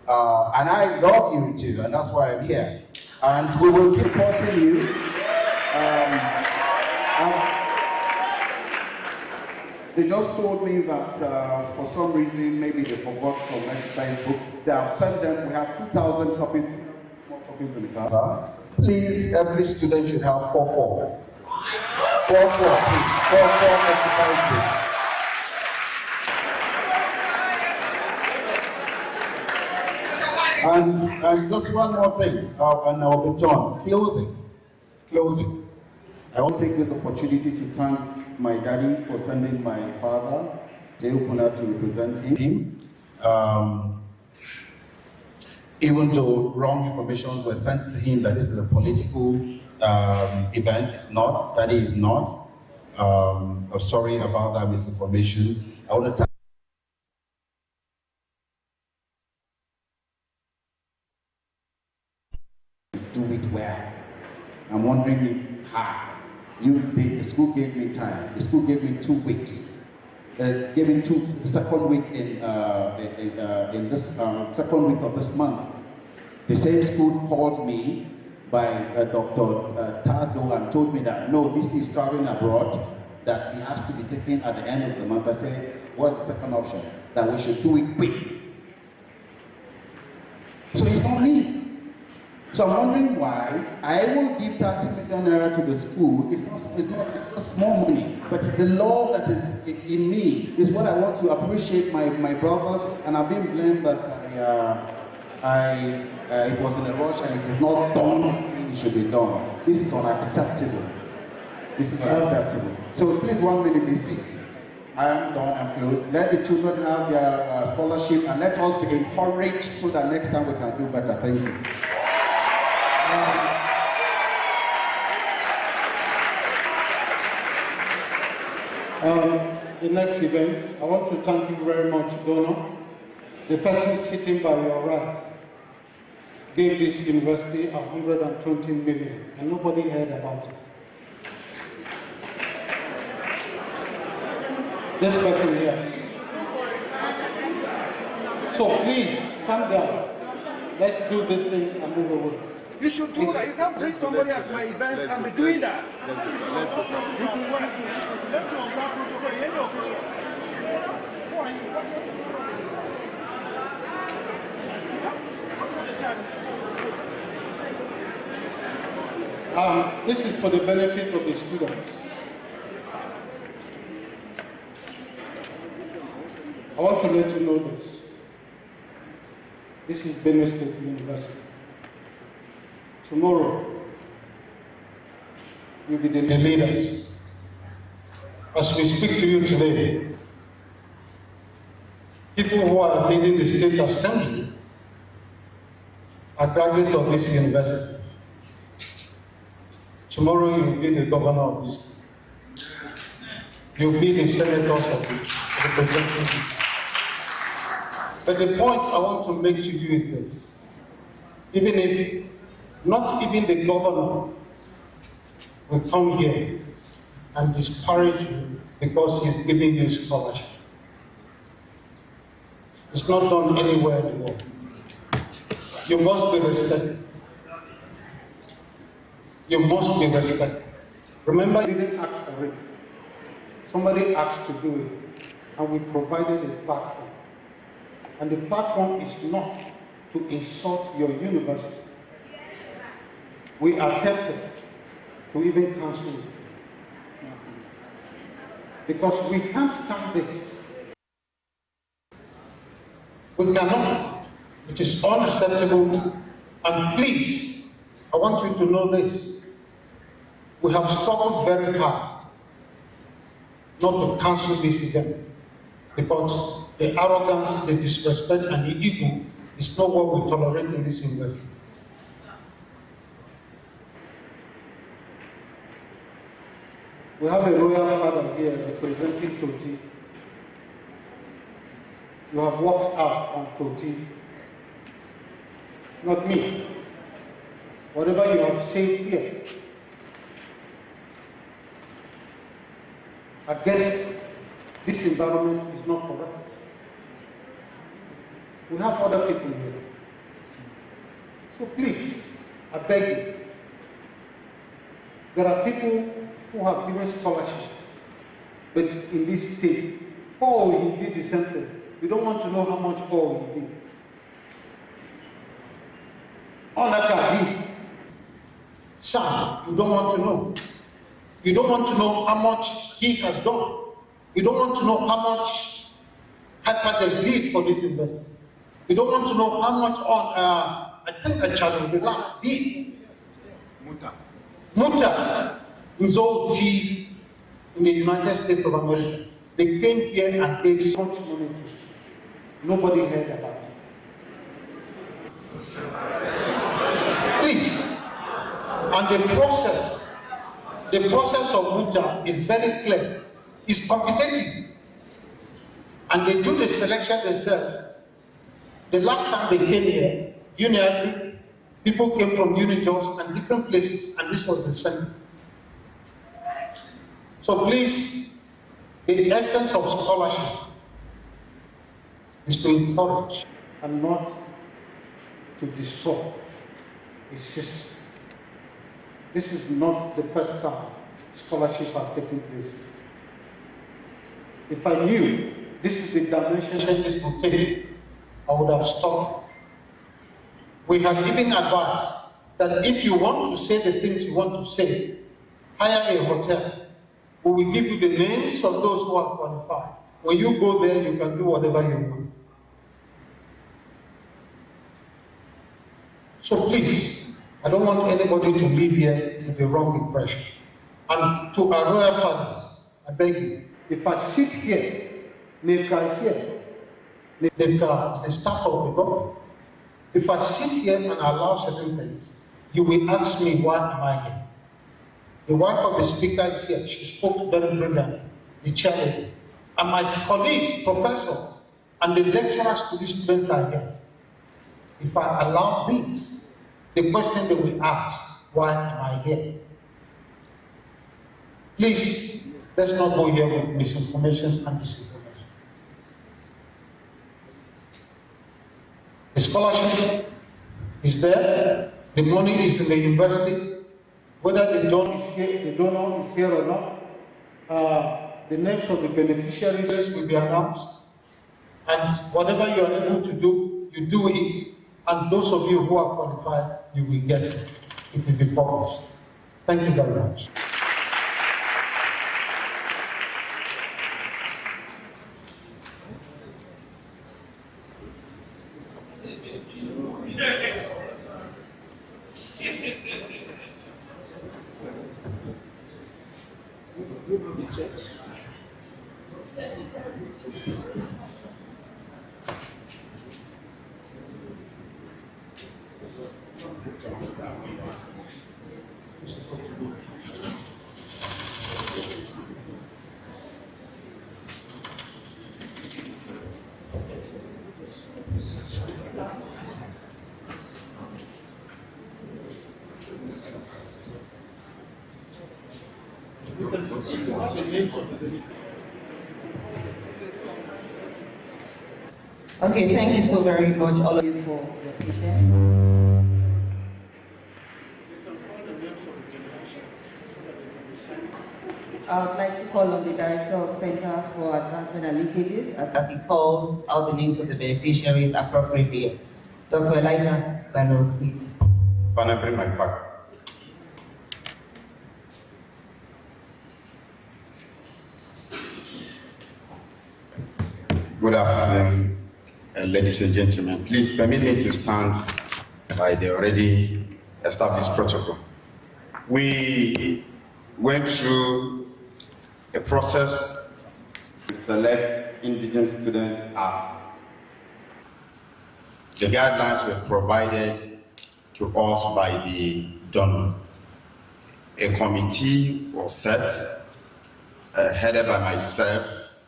I love you too, and that's why I'm here. And we will keep supporting you. They just told me that for some reason, maybe they forgot some exercise book. They have sent them, we have 2,000 copies, more copies in the car. Please, every student should have 4 exercise books. And just one more thing, and I will be done. Closing. I want to take this opportunity to thank my daddy for sending my father, Teokuna, to represent him. Even though wrong information was sent to him that this is a political event, it's not. Daddy is not. I'm sorry about that misinformation. I want to do it well. I'm wondering how. The school gave me time. The school gave me 2 weeks. Gave me the second week in this second week of this month. The same school called me by Dr. Tado and told me that no, this is traveling abroad, that he has to be taken at the end of the month. I said, what's the second option? That we should do it quick. So it's not me. So I'm wondering why I will give 30 million naira to the school. It's not small money, but it's the law that is in me. It's what I want to appreciate my brothers, and I've been blamed that it was in a rush and it is not done. It should be done. This is unacceptable. This is unacceptable. So please, 1 minute, BC. I am done. I'm closed. Let the children have their scholarship, and let us be encouraged so that next time we can do better. Thank you. The next event, I want to thank you very much, Donor. The person sitting by your right gave this university 120 million, and nobody heard about it. This person here. So please, calm down. Let's do this thing and move away. You should do that. You can't bring somebody at my event and be doing that. This is for the benefit of the students. I want to let you know this. This is Benue State University. Tomorrow, you'll be the leaders. As we speak to you today, people who are leading the state assembly are graduates of this university. Tomorrow, you'll be the governor of this. You'll be the senators of the representatives. But the point I want to make to you is this. Even if not even the governor will come here and disparage you because he's giving you scholarship. It's not done anywhere in the world. You must be respected. You must be respected. Remember, you didn't ask for it. Somebody asked to do it, and we provided a platform. And the platform is not to insult your university. We are tempted to even cancel it. Because we can't stand this. We cannot. It is unacceptable. And please, I want you to know this. We have struggled very hard not to cancel this event. Because the arrogance, the disrespect, and the ego is not what we tolerate in this university. We have a royal father here representing Toti. You have walked out on Toti, not me. Whatever you have said here against this environment is not correct. We have other people here. So please, I beg you, there are people who have given scholarship, but in this state, he did the same thing. We don't want to know how much he did. Onaka did. Sam, you don't want to know. You don't want to know how much he has done. You don't want to know how much Hakatel did for this investment. You don't want to know how much I think a channel the last did. Muta is all G in the United States of America. They came here and paid so much money to school. Nobody heard about it. Please. And the process of Muta is very clear. It's competitive. And they do the selection themselves. The last time they came here, uniquely, people came from Unijos and different places, and this was the same. So please, the essence of scholarship is to encourage and not to destroy a system. This is not the first time scholarship has taken place. If I knew this is the dimension this would take, I would have stopped. We have given advice that if you want to say the things you want to say, hire a hotel. We will give you the names of those who are qualified. When you go there, you can do whatever you want. So please, I don't want anybody to leave here with the wrong impression. And to our royal fathers, I beg you, if I sit here, Nefka is here. Nefka is the staff of the government. If I sit here and allow certain things, you will ask me, why am I here? The wife of the speaker is here. She spoke very brilliantly, the chairman. And my colleagues, professors, and the lecturers to these students are here. If I allow this, the question they will ask, why am I here? Please, let's not go here with misinformation and disinformation. The scholarship is there, the money is in the university, whether the donor is here or not, the names of the beneficiaries will be announced, and whatever you are able to do, you do it, and those of you who are qualified, you will get it. It will be published. Thank you very much. Okay, thank you so very much, all of you, for your patience. I would like to call on the Director of Center for Advancement and Linkages as he calls out the names of the beneficiaries appropriately. Dr. Elijah Benue, please. Can I bring my fact? Good afternoon, ladies and gentlemen. Please permit me to stand by the already established protocol. We went through a process to select indigent students as the guidelines were provided to us by the donor. A committee was set, headed by myself,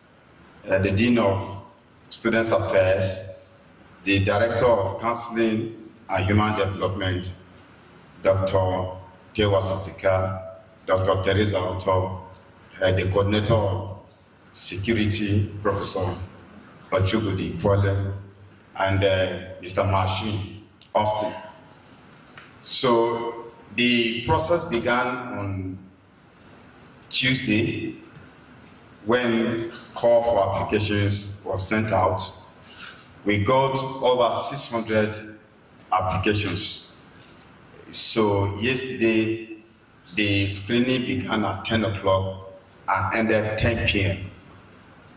the Dean of Students Affairs, the Director of Counseling and Human Development, Dr. Tewa Sisika, Dr. Teresa Otto, the Coordinator of Security, Professor Ochugudi Pole, and Mr. Mashi Austin. So the process began on Tuesday, when call for applications was sent out. We got over 600 applications. So yesterday, the screening began at 10 o'clock and ended 10 p.m.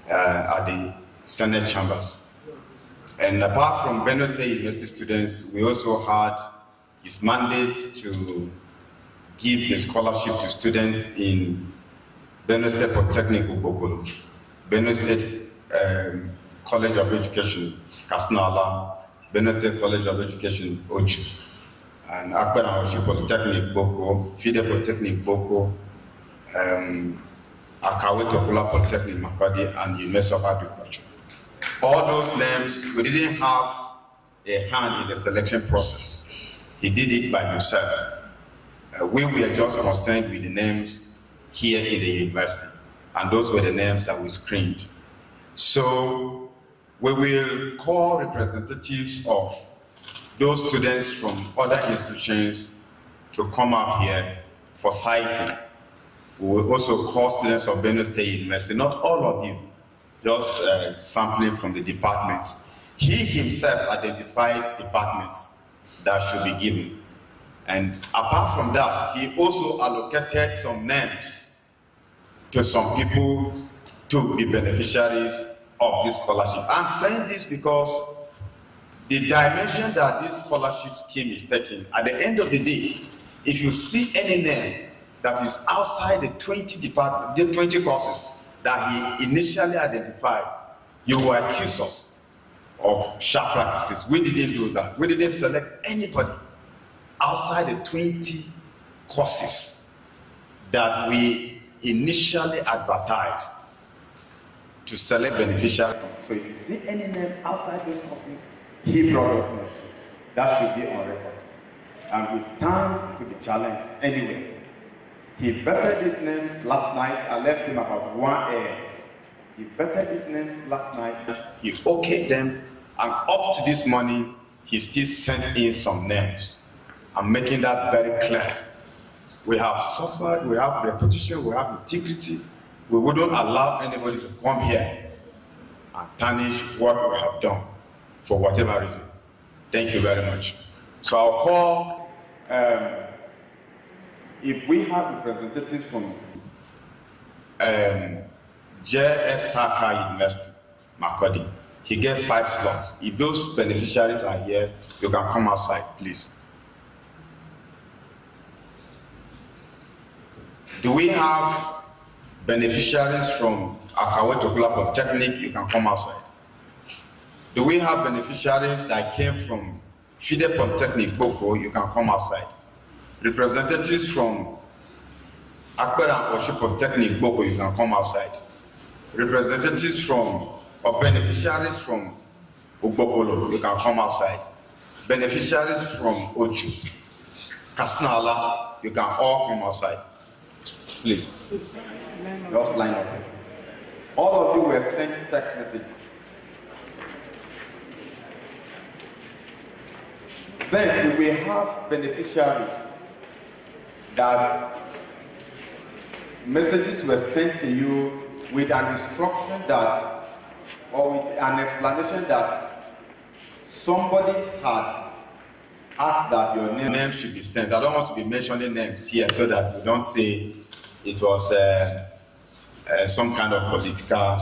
At the Senate chambers. And apart from Benue State University students, we also had his mandate to give the scholarship to students in Benue State Polytechnic Ubokolo, Benue State College of Education Kasnala, Benue State College of Education Ochu, and Akbar Awashi Polytechnic Boko, Fide Polytechnic Boko, Akawe Tokula Polytechnic Makadi, and University of Agriculture. All those names, we didn't have a hand in the selection process. He did it by himself. We were just concerned with the names here in the university, and those were the names that we screened. So we will call representatives of those students from other institutions to come up here for citing. We will also call students of Benue State University, not all of you, just sampling from the departments. He himself identified departments that should be given. And apart from that, he also allocated some names to some people to be beneficiaries of this scholarship. I'm saying this because the dimension that this scholarship scheme is taking, at the end of the day, if you see any name that is outside the 20 courses that he initially identified, you will accuse us of sharp practices. We didn't do that. We didn't select anybody outside the 20 courses that we initially advertised to select beneficiaries. So if you see any name outside those courses, he brought us names. That should be on record. And we stand to be challenged anyway. He bettered these names last night. I left him about 1 a.m. He bettered these names last night. He okayed them, and up to this morning, he still sent in some names. I'm making that very clear. We have suffered, we have reputation, we have integrity. We wouldn't allow anybody to come here and tarnish what we have done for whatever reason. Thank you very much. So I'll call, if we have representatives from J.S. Taka University, Makodi, he gave 5 slots. If those beneficiaries are here, you can come outside, please. Do we have beneficiaries from Akawe Tokula Polytechnic? You can come outside. Do we have beneficiaries that came from Fide Polytechnic, Boko? You can come outside. Representatives from Akbar and Oshi Polytechnic, Boko, you can come outside. Representatives from, or beneficiaries from Ubokolo, you can come outside. Beneficiaries from Oju, Kasnala, you can all come outside. Please. Just line up. All of you were sent text messages. Then we have beneficiaries that messages were sent to you with an instruction that, or with an explanation that somebody had asked that your name should be sent. I don't want to be mentioning names here so that you don't say it was some kind of political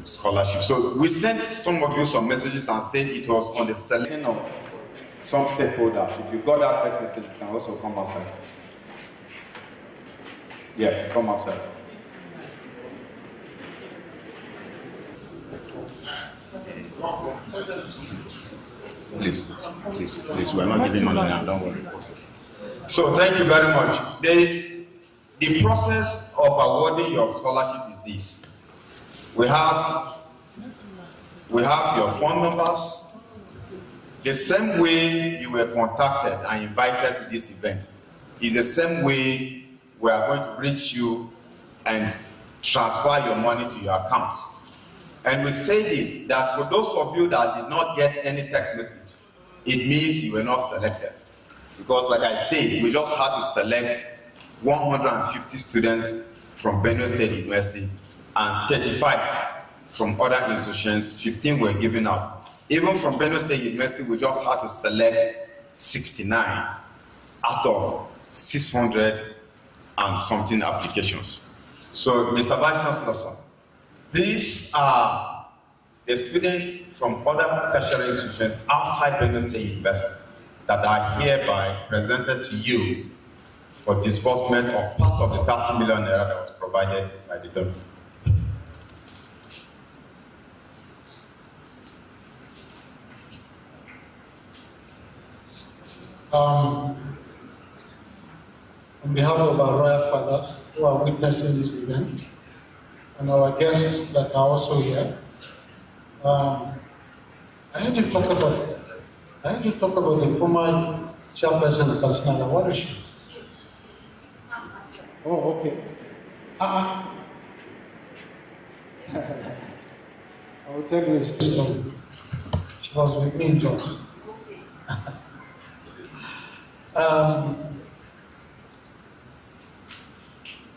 scholarship. So we sent some of you some messages and said it was on the selection of some stakeholders. If you got that text message, you can also come outside. Yes, come outside. Please, we're not giving money now, don't worry. So thank you very much. The process of awarding your scholarship is this. We have your phone numbers. The same way you were contacted and invited to this event is the same way we are going to reach you and transfer your money to your accounts. And we said it that for those of you that did not get any text message, it means you were not selected. Because like I said, we just had to select 150 students from Benue State University and 35 from other institutions, 15 were given out. Even from Benue State University, we just had to select 69 out of 600 and something applications. So, Mr. Vice Chancellor, these are the students from other tertiary institutions outside Benue State University that are hereby presented to you for disbursement of part of the 30 million naira that was provided by the government. On behalf of our royal fathers who are witnessing this event, and our guests that are also here, I had to talk about the former chairperson of Kasnala. What is she? Oh, okay. I will tell you a story. She was with me in Jos.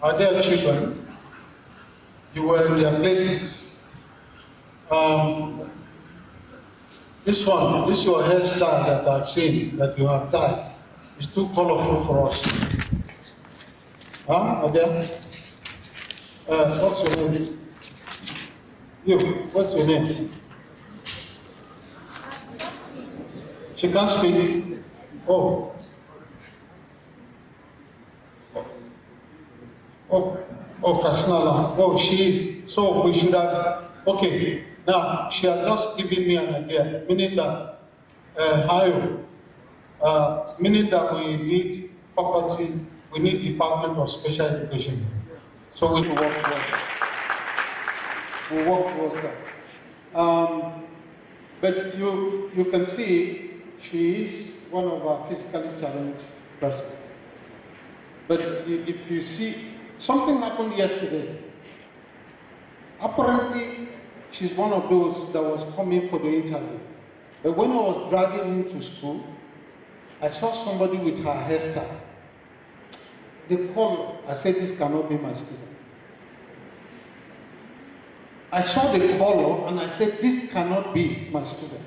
Our dear children, you were in their places. This your hairstyle that I've seen, that you have dyed, is too colorful for us. Huh, Adele? What's your name? You, what's your name? She can't speak. Oh, Kasnala. Oh, she is. So we should have. Okay. Now she has just given me an idea, meaning that meaning that we need property. We need Department of Special Education. So we will work together. We'll work towards that. But you can see she is one of our physically challenged persons. But if you see, something happened yesterday. Apparently, she's one of those that was coming for the interview. But when I was driving into school, I saw somebody with her hairstyle. The color, I said, this cannot be my student. I saw the color and I said, this cannot be my student.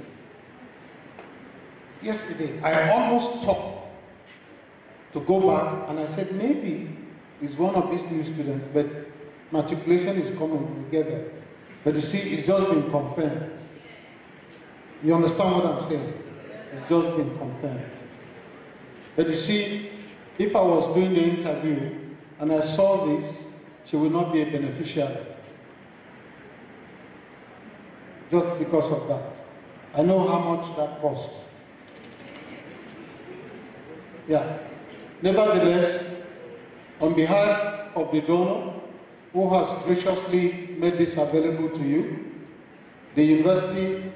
Yesterday, I almost stopped to go back and I said, maybe it's one of these new students, but matriculation is coming together. But you see, it's just been confirmed. You understand what I'm saying? It's just been confirmed. But you see, if I was doing the interview and I saw this, she will not be a beneficiary. Just because of that. I know how much that costs. Yeah. Nevertheless, on behalf of the donor who has graciously made this available to you, the university,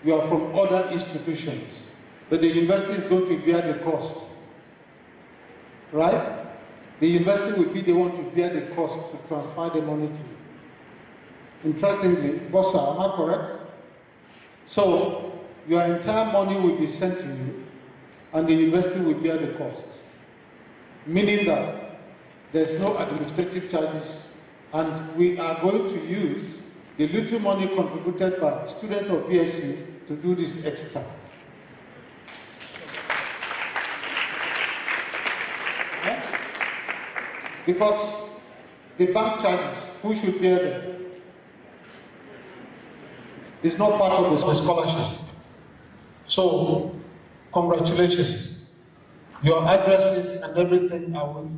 you are from other institutions, but the university is going to bear the cost. Right? The university will be the one to bear the cost to transfer the money to you. Interestingly, Bossa, am I correct? So, your entire money will be sent to you, and the university will bear the cost. Meaning that there's no administrative charges, and we are going to use the little money contributed by students of BSc to do this exercise. Yeah? Because the bank charges, who should bear them? It's not part of the scholarship. So, congratulations. Your addresses and everything are with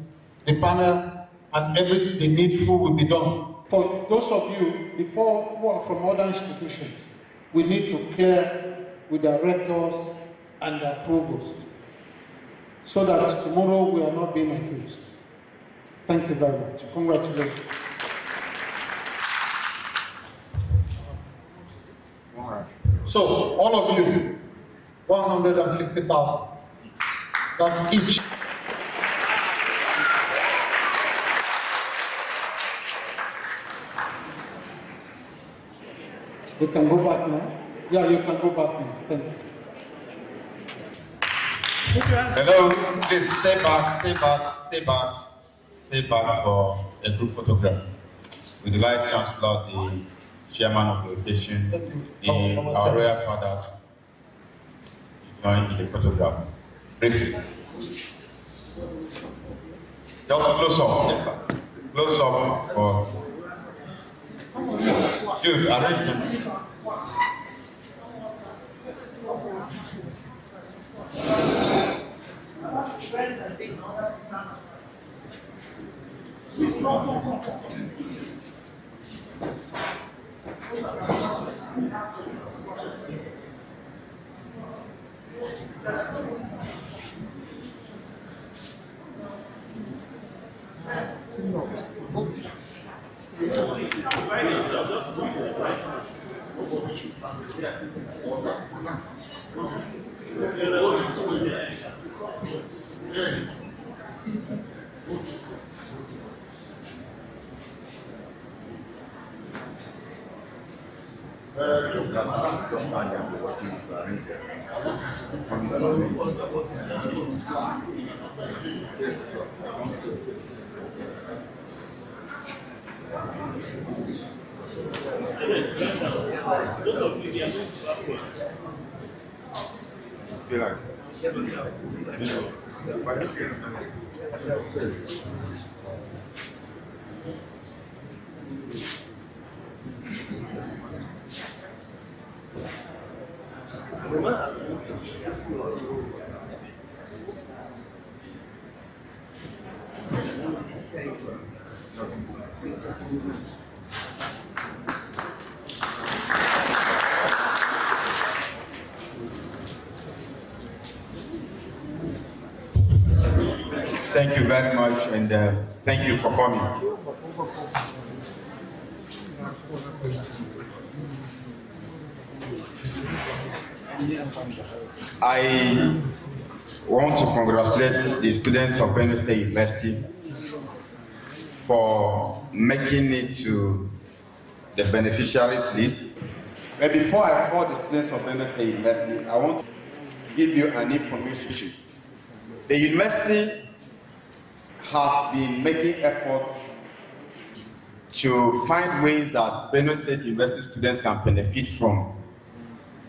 the panel, and everything the needful will be done. For those of you who are from other institutions, we need to clear with the rectors and the provost, so that tomorrow we are not being accused. Thank you very much. Congratulations. So, all of you, 150,000. That's each. You can go back now. Yeah, you can go back now. Thank you. Hello, please stay back, stay back, stay back, stay back for a group photograph with the Vice Chancellor, the Chairman of the occasion, our royal fathers, join in the photograph. Briefly. Just close up, yes, sir. Close up for Jude, arrange them. Thank you very much, and thank you for coming. I want to congratulate the students of Benue State University for making it to the beneficiaries list. But before I call the students of Benue State University, I want to give you an information. The university has been making efforts to find ways that Benue State University students can benefit from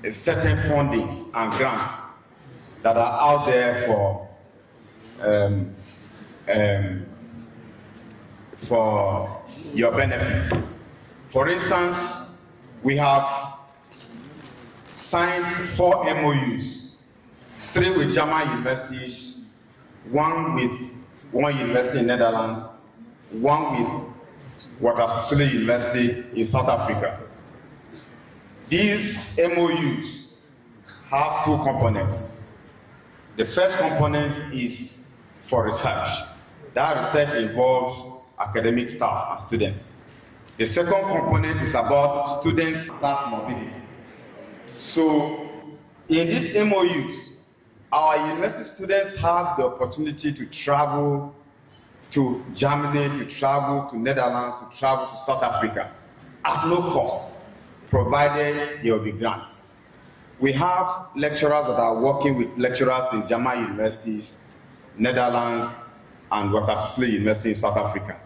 certain fundings and grants that are out there for your benefits. For instance, we have signed 4 MOUs, 3 with German universities, 1 with one university in Netherlands, 1 with Sicily University in South Africa. These MOUs have 2 components. The first component is for research. That research involves academic staff and students. The second component is about student staff mobility. So in these MOUs, our university students have the opportunity to travel to Germany, to travel to Netherlands, to travel to South Africa at no cost, provided there will be grants. We have lecturers that are working with lecturers in German universities, Netherlands, and Sicily University in South Africa.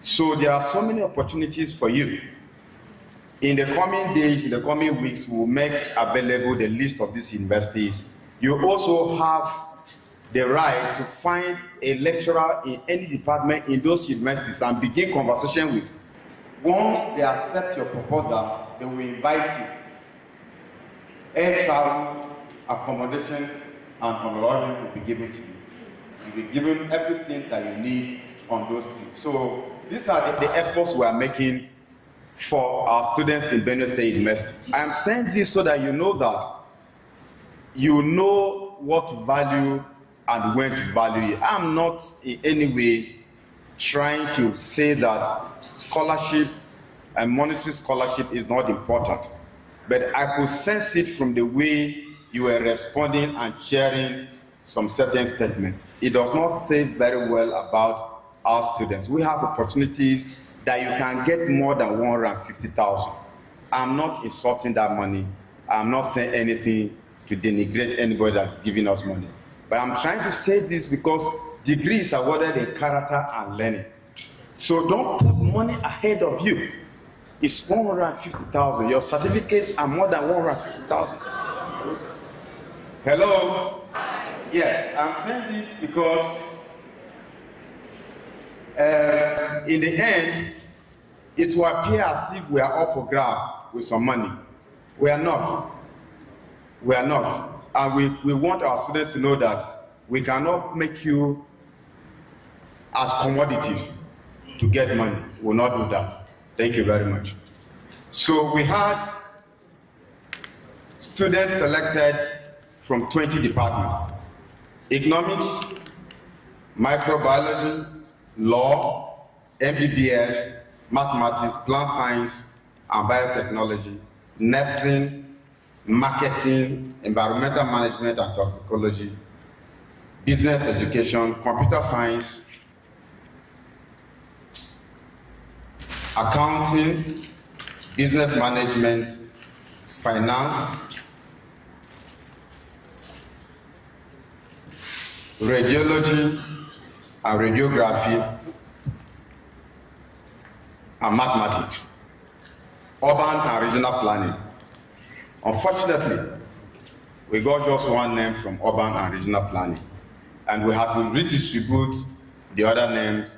So there are so many opportunities for you. In the coming days, in the coming weeks, we will make available the list of these universities. You also have the right to find a lecturer in any department in those universities and begin conversation with. Once they accept your proposal, they will invite you. Air travel, accommodation, and honorarium will be given to you. You'll be given everything that you need on those trips. So these are the efforts we are making for our students in Benue State University. I am saying this so that you know what value and when to value it. I'm not in any way trying to say that scholarship and monetary scholarship is not important, but I could sense it from the way you were responding and sharing some certain statements. It does not say very well about our students. We have opportunities that you can get more than 150,000. I'm not insulting that money. I'm not saying anything to denigrate anybody that's giving us money. But I'm trying to say this because degrees are awarded in character and learning. So don't put money ahead of you. It's 150,000. Your certificates are more than 150,000. Hello? Yes, I'm saying this because in the end, it will appear as if we are up for grab with some money. We are not. We are not. And we want our students to know that we cannot make you as commodities to get money. We will not do that. Thank you very much. So we had students selected from 20 departments: economics, microbiology, law, MBBS, mathematics, plant science and biotechnology, nursing, marketing, environmental management and toxicology, business education, computer science, accounting, business management, finance, radiology and radiography, and mathematics, urban and regional planning. Unfortunately, we got just one name from urban and regional planning, and we have to redistribute the other names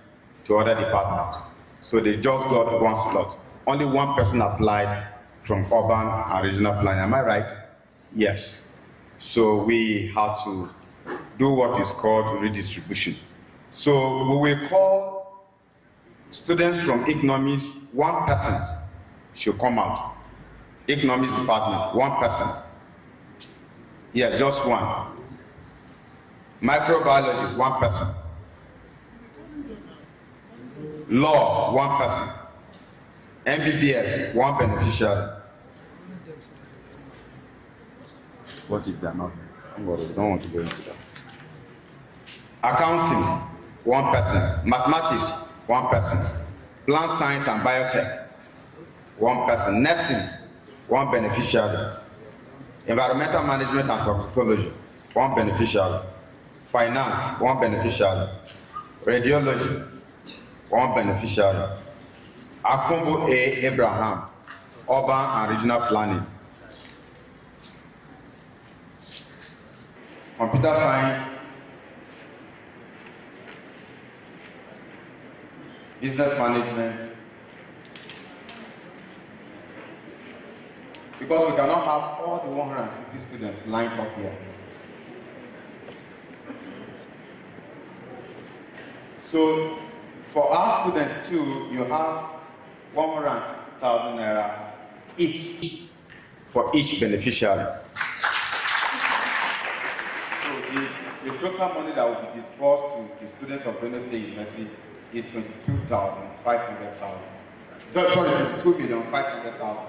to other departments. So they just got one slot. Only one person applied from urban and regional planning. Am I right? Yes. So we had to do what is called redistribution. So we will call students from economics, one person should come out. Economics department, one person. Yes, just one. Microbiology, one person. Law, one person. MBBS, 1 beneficiary. What if they're not? We don't want to go into that. Accounting, 1 person. Mathematics, 1 person. Plant science and biotech, 1 person. Nursing, 1 beneficiary. Environmental management and toxicology, 1 beneficiary. Finance, 1 beneficiary. Radiology, 1 beneficiary. Akumbo A. Abraham, urban and regional planning. Computer science, business management. Because we cannot have all the 150 students lined up here. So for our students too, you have 150,000 naira each for each beneficiary. So the total money that will be disbursed to the students of Benue State University is 22,500,000. Sorry, 22,500,000.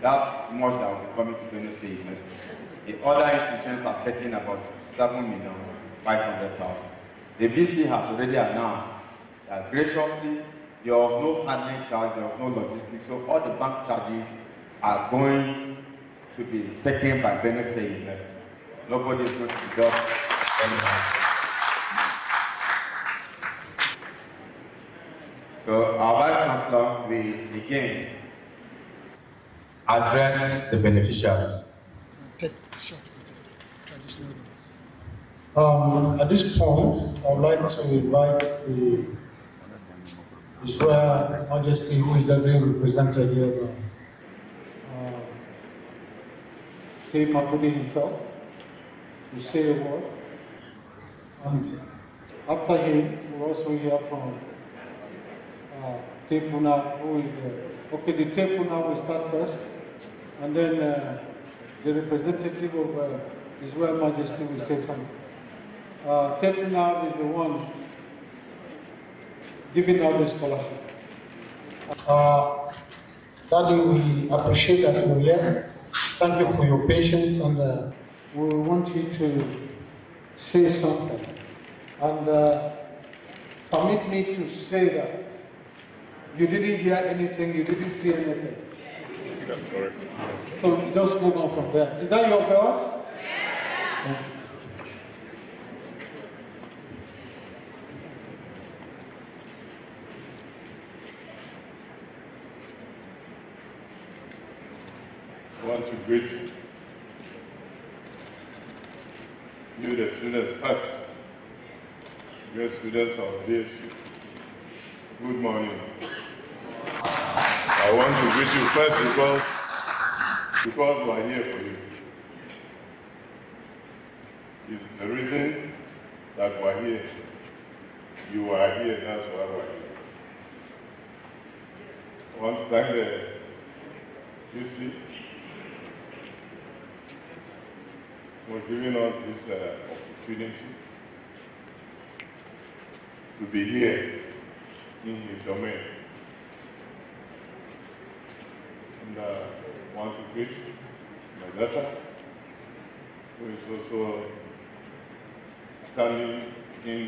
That's much that will be coming to Benue State University. The other institutions are taking about 7,500,000. The BC has already announced that graciously there was no handling charge, there was no logistics, so all the bank charges are going to be taken by Benue State University. Nobody is going to deduct anything. So our Vice Chancellor will again address the beneficiaries. At this point, I would like to invite His Royal Majesty, who is being represented here, Tinubu himself, to say a word. And after him, we'll also hear from Tepuna, who is okay, the Tepuna will start first, and then the representative of His Royal Majesty will say something. Tepuna is the one giving out the scholarship. Daddy, we appreciate that you're here. Thank you for your patience, and we want you to say something. And permit me to say that you didn't hear anything, you didn't see anything. That's correct. So just move on from there. Is that your belt? Yes. I want to greet you, the students first. Dear students of BSU, good morning. I want to greet you first because we are here for you. It's the reason that we are here. You are here, that's why we are here. I want to thank the UC for giving us this opportunity to be here in his domain. And I want to greet my daughter, who is also standing in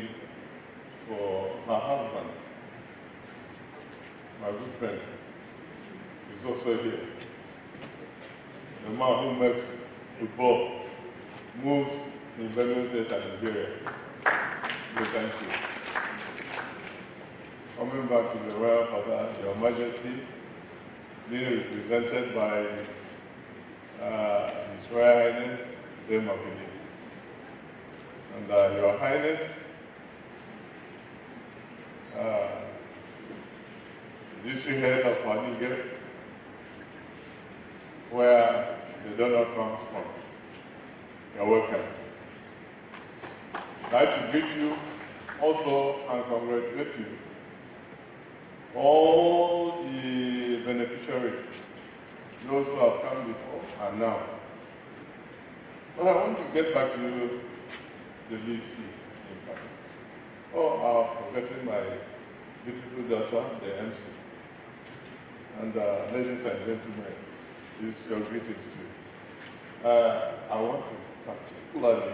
for her husband. My good friend is also here. The man who makes football move in Benue State and Nigeria. So thank you. Coming back to the Royal Father, Your Majesty, being represented by His Royal Highness, Benue. And Your Highness, the district head of Wanige, where the donor comes from. You're welcome. I'd like to greet you also and congratulate you. All the beneficiaries, those who have come before and now. But I want to get back to the VC impact. Oh, I'm forgetting my beautiful daughter, the MC. and ladies and gentlemen, this is your greetings to you. I want to particularly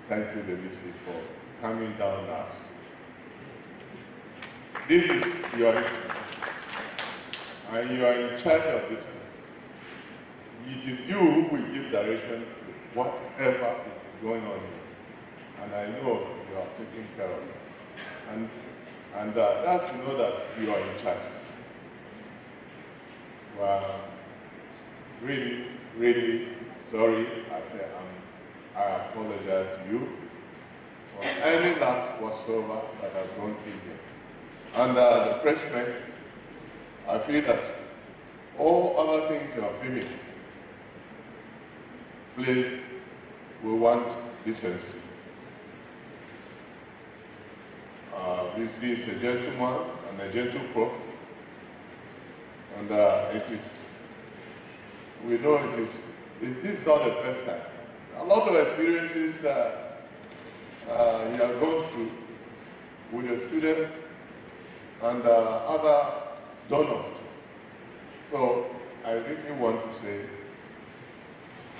thank you, the VC, for coming down nerves. This is your institution, and you are in charge of this. It is you who will give direction to whatever is going on here. And I know you are taking care of it. And that's to know that you are in charge. Well, really, really sorry. I apologize to you for any lapse whatsoever that has gone through here. And the pressmen, I feel that all other things you are feeling, please, we want decency. This is a gentleman and a gentle prof, and we know this is not the first time. A lot of experiences he has gone through with the students and other donors. So I really want to say,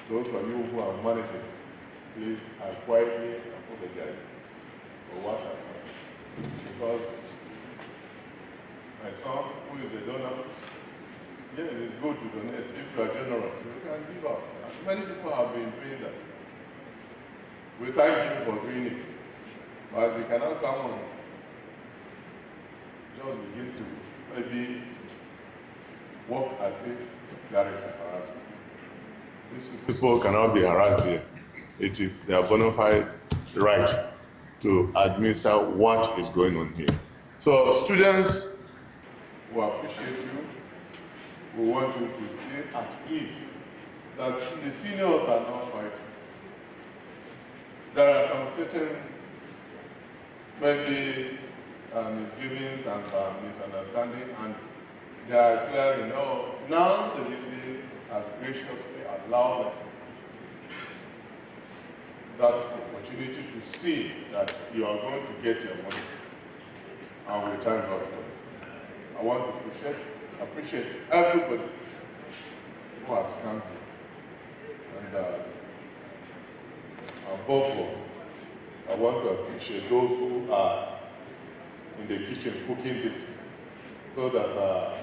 those of you who are managing, please, I quietly apologize for what has happened. Because my son, who is a donor, yes, it's good to donate. If you are generous, you can give up. Many people have been doing that. We thank you for doing it. But we cannot come on just begin to maybe work as if there is a harassment. These people cannot be harassed here. It is their bona fide right to administer what is going on here. So students, we appreciate you. We want you to feel at ease that the seniors are not fighting. There are some certain maybe misgivings and misunderstanding, and they are clear enough. Now the VC has graciously allowed us that opportunity to see that you are going to get your money, and we thank God for it. I want to appreciate everybody who has come here, and above all, I want to appreciate those who are in the kitchen cooking this, so that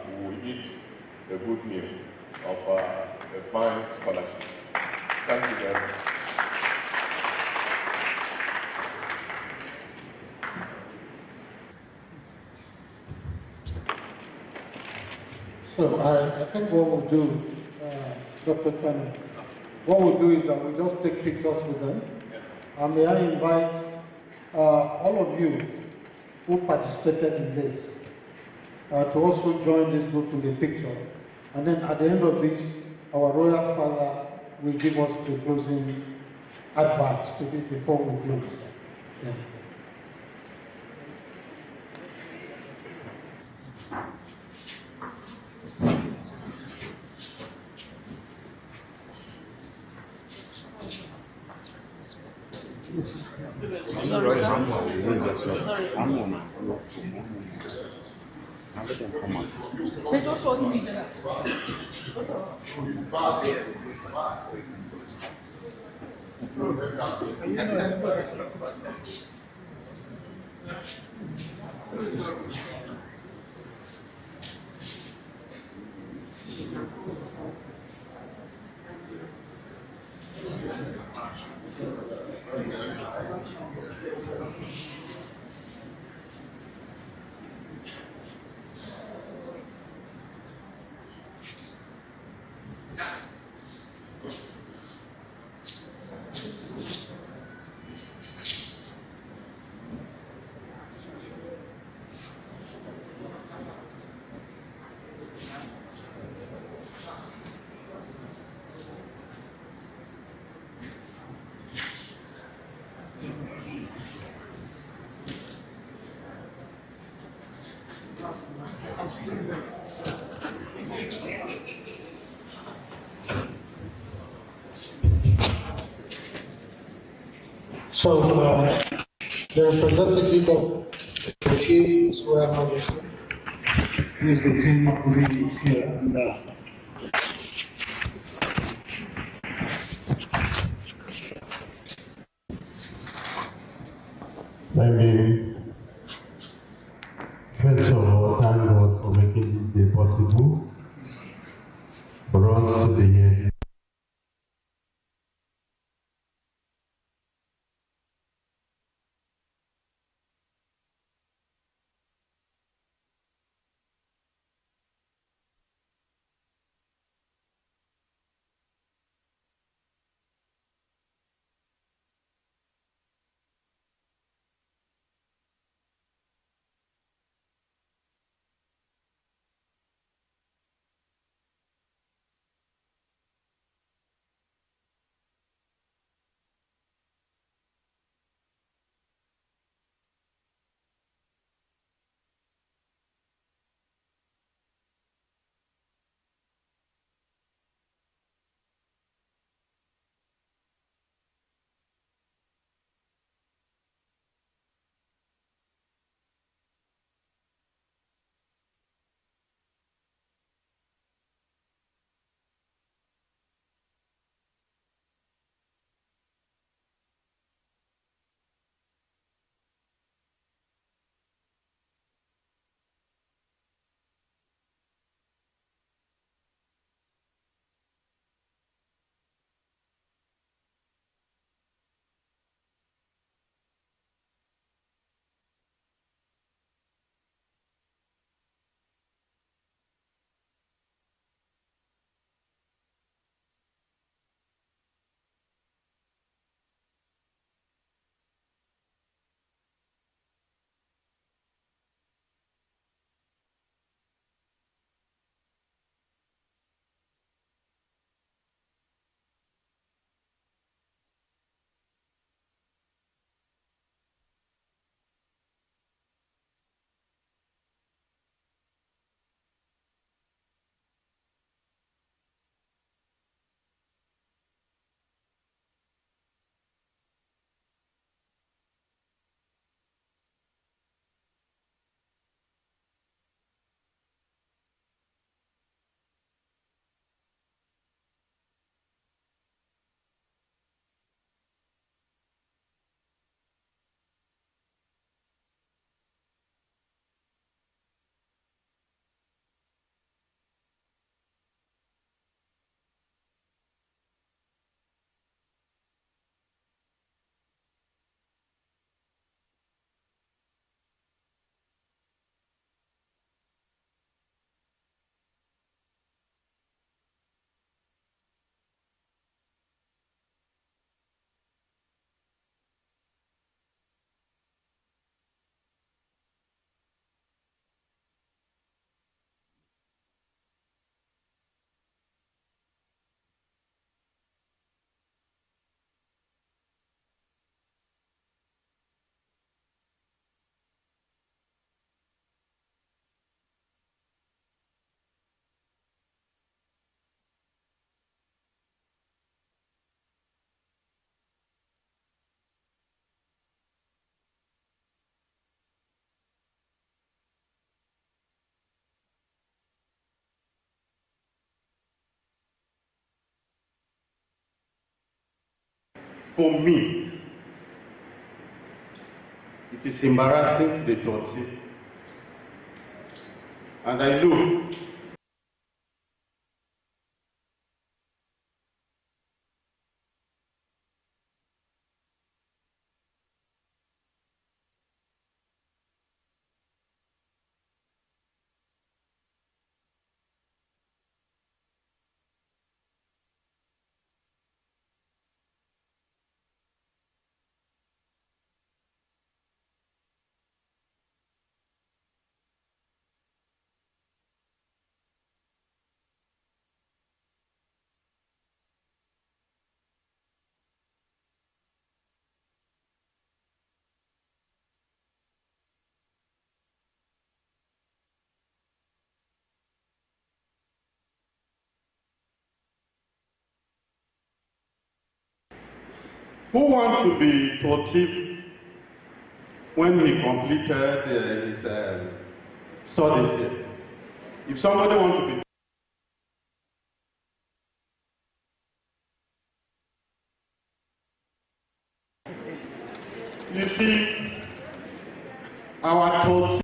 we will eat a good meal of a fine scholarship. Thank you very much. So I think what we'll do, Dr. Kanu, what we'll do is that we'll just take pictures with them. Yes. And may I invite all of you who participated in this to also join this group in the picture. And then at the end of this, our royal father will give us the closing advice before we close. Yeah. So, the representative of the chief is where Please, the team of the is here. And, let me first of all thank God for making this day possible for us to be here. For me, it is embarrassing, the torture. And I know who want to be tortured when he completed his studies here? If somebody wants to be you see, our thoughts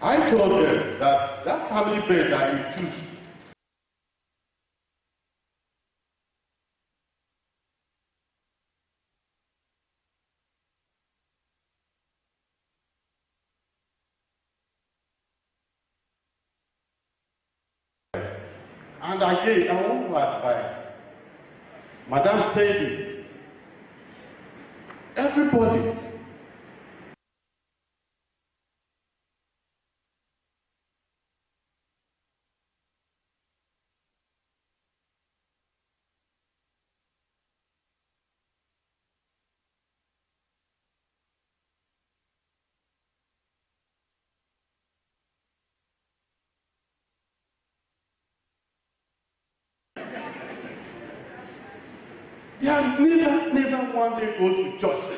I told them that that family bed that you choose and again I want to advise Madam said it. Everybody yeah, never one day goes to church.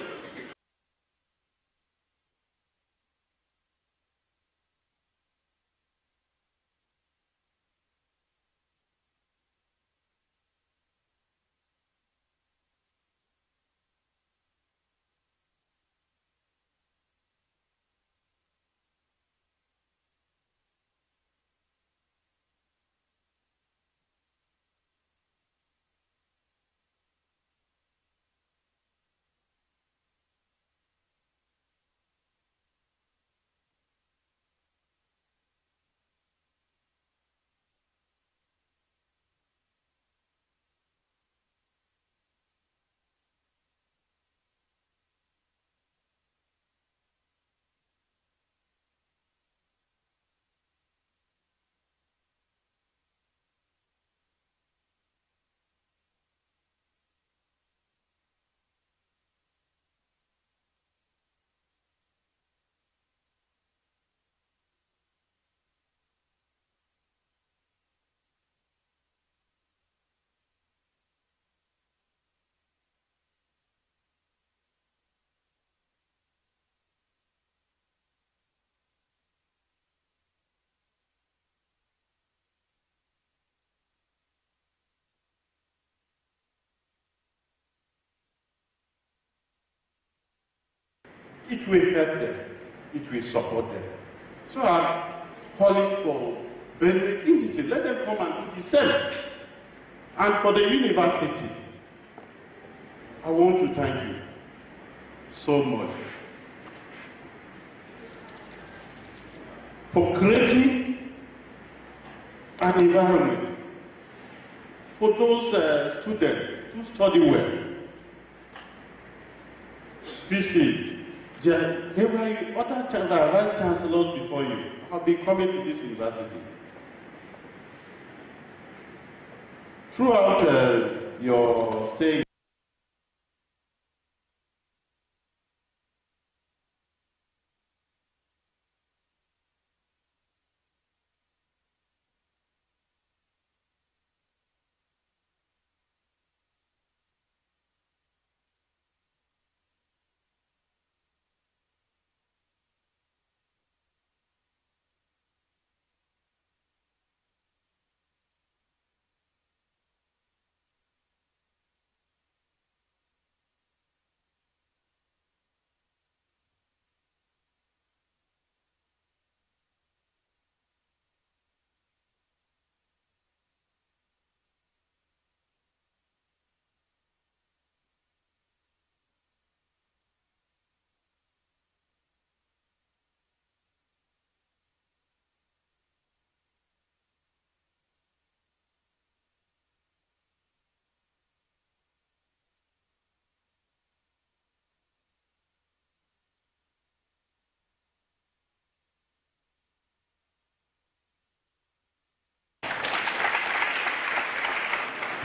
It will help them. It will support them. So I'm calling for Benue industry. Let them come and do the same. And for the university, I want to thank you so much for creating an environment for those students who study well. BC, there were other vice chancellors before you have been coming to this university. Throughout your stay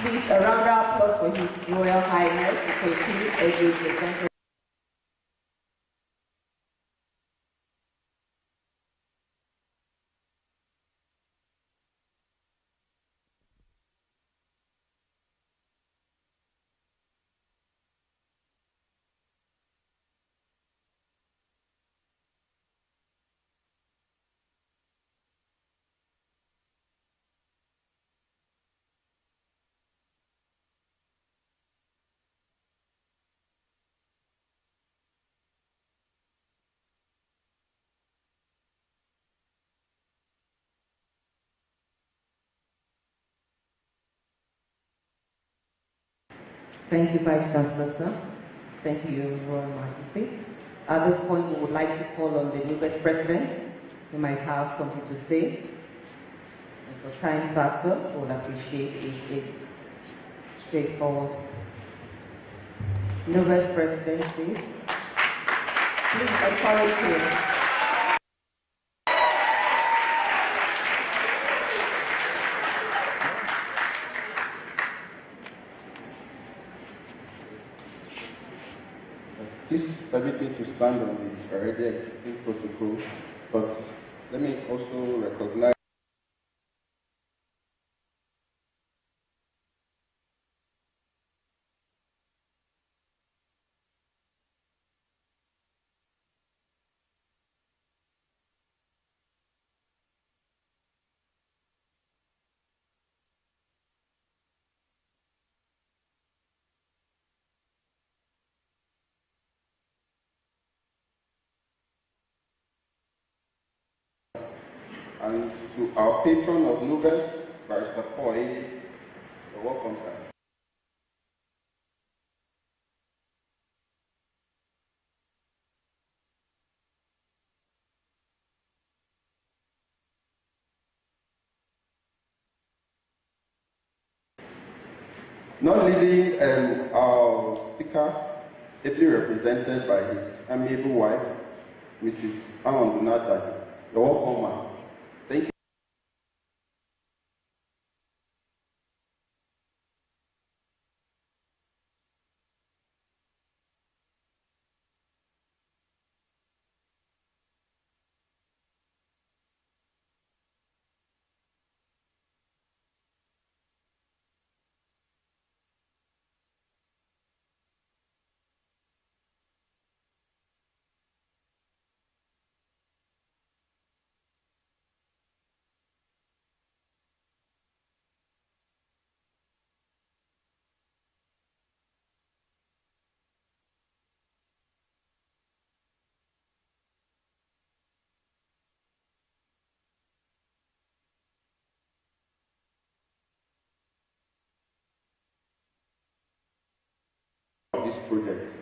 Please, a round of applause for His Royal Highness, the 13th Executive. Thank you, Vice Chancellor, sir. Thank you, Your Royal Majesty. At this point, we would like to call on the new Vice President. He might have something to say. And for time factor, we would appreciate if it's straightforward. New Vice President, please. Please encourage him. Please permit me to stand on the already existing protocol, but let me also recognize and to our patron of Nubes, Barrister Paul. You're welcome, sir. Not leaving our speaker, ably represented by his amiable wife, Mrs. Amandunata. You're welcome, ma'am. Thank you. This project.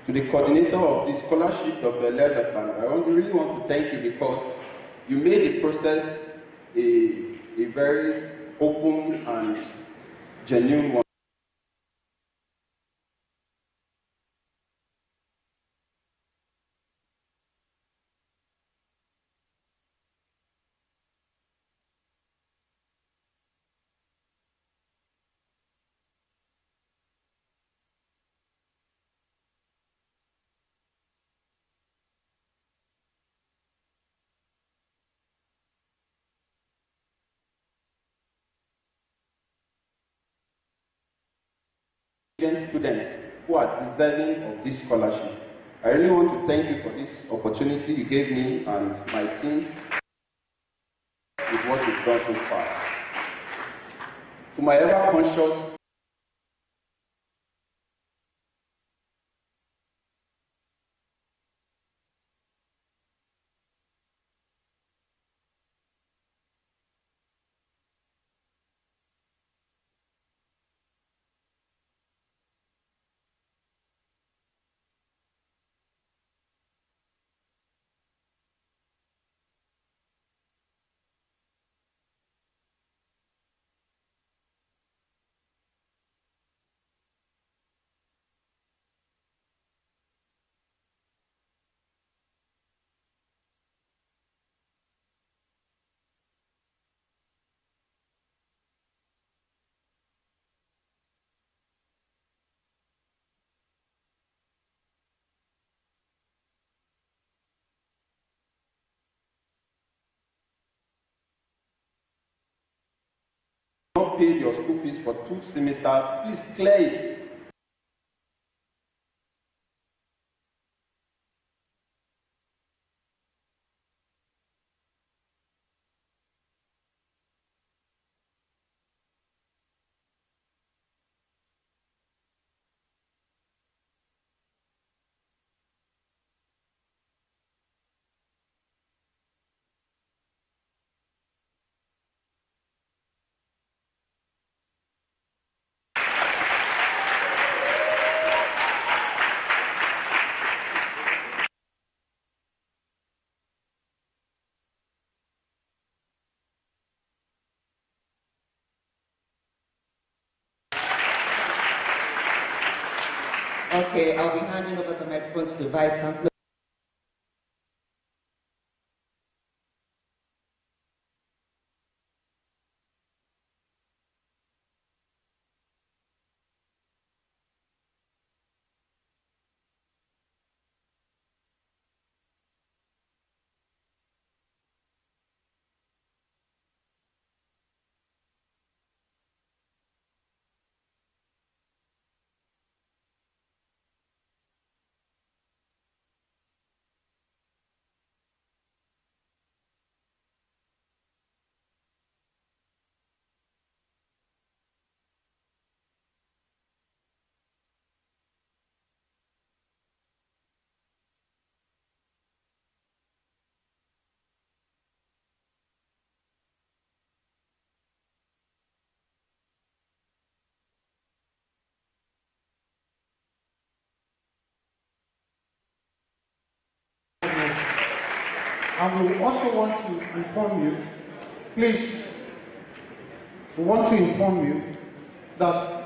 To the coordinator of the scholarship, Dr. Leatherpan, I really want to thank you because you made the process a very open and genuine one. Students who are deserving of this scholarship. I really want to thank you for this opportunity you gave me and my team with what you've done so far. To my ever-conscious not paid your school fees for 2 semesters, please clear it. Okay, I'll be handing over the microphone to the Vice Chancellor. And we also want to inform you, please, we want to inform you that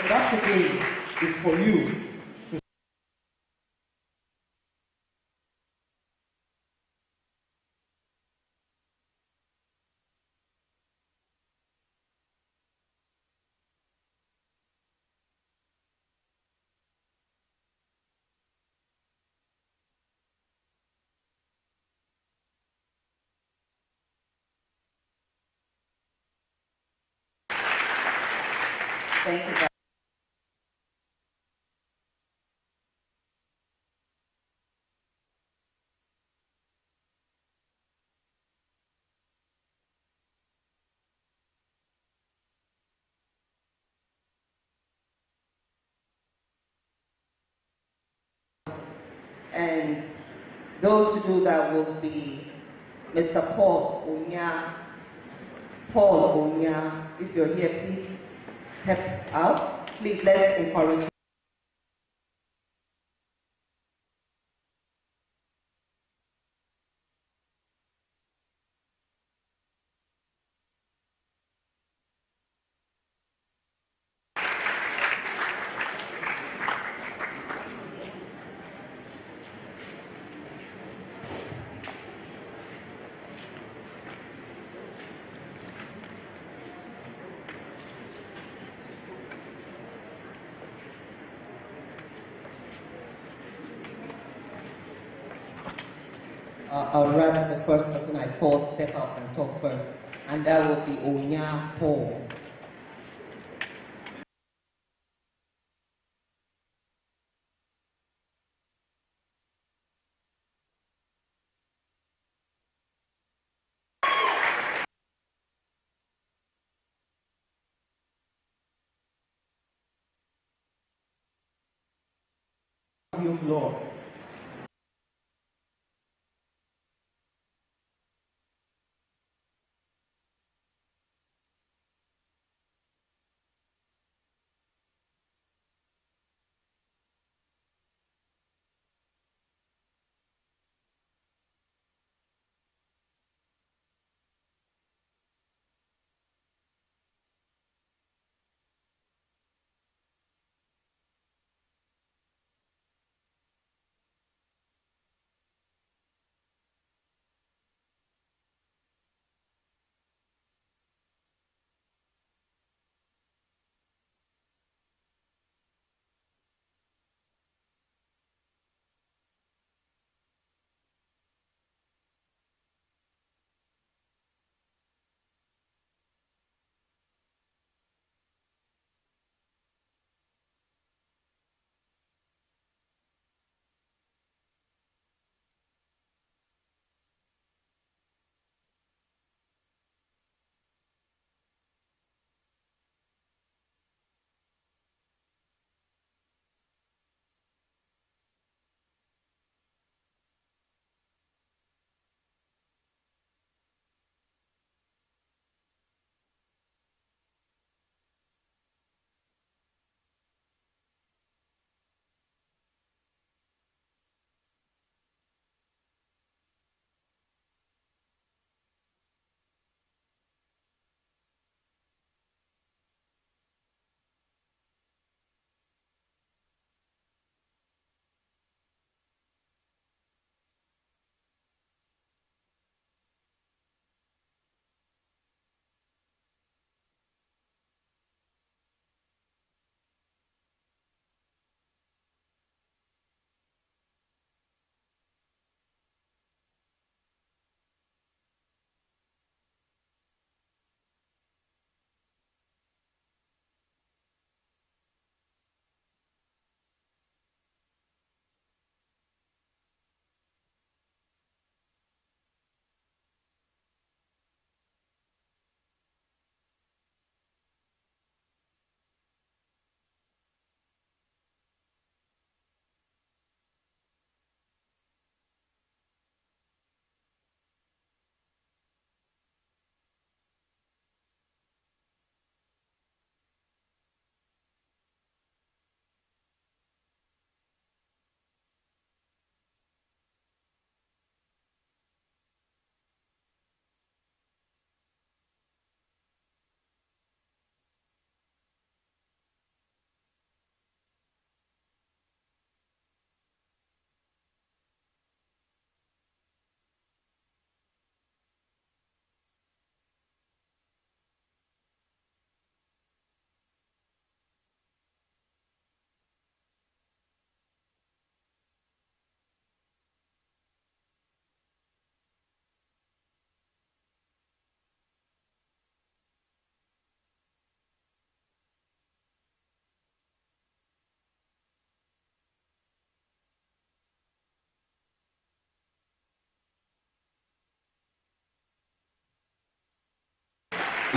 that again is for you. Thank you. And those to do that will be Mr. Paul Onya. Paul Onya, if you're here, please step out. Please let's encourage. Or rather, the first person I called step up and talk first, and that will be Onya Paul. You, Lord.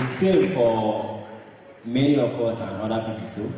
It's same for many of us and other people too.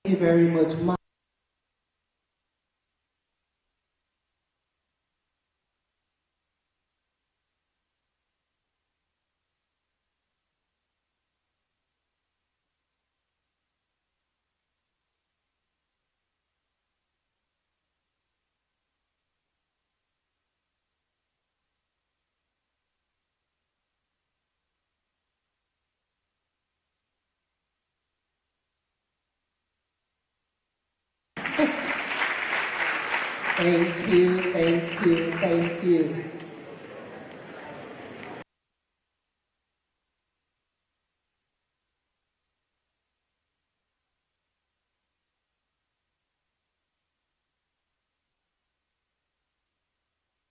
Thank you very much. Thank you, thank you, thank you.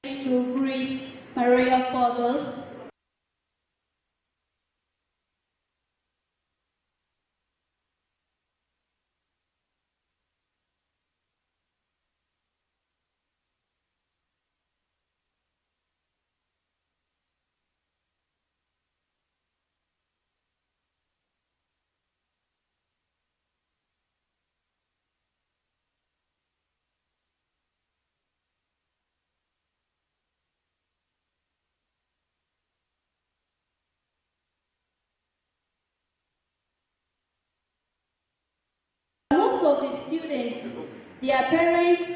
To greet my royal fathers. Most of the students, their parents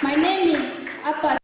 My name is Apa.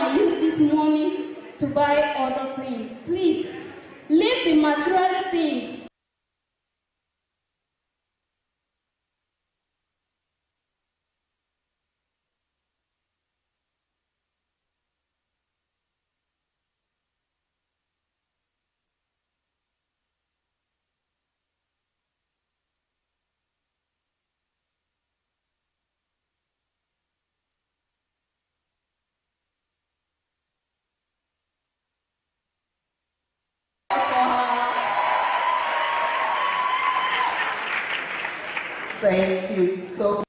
I use this money to buy other things. Please, leave the material things. For Thank you so much.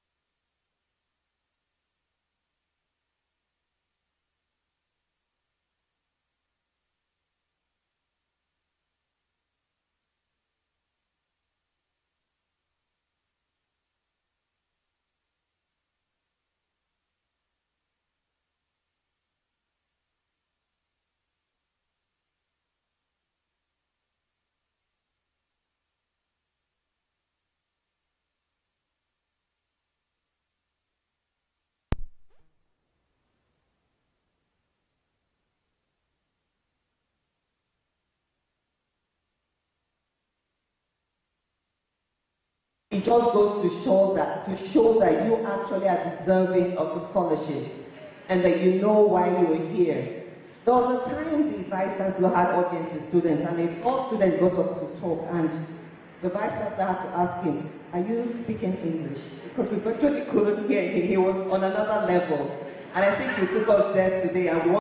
It just goes to show that you actually are deserving of the scholarship and that you know why you are here. There was a time the Vice Chancellor had audience with students and a all student got up to talk and the Vice Chancellor had to ask him, are you speaking English? Because we virtually couldn't hear him. He was on another level. And I think he took us there today and we want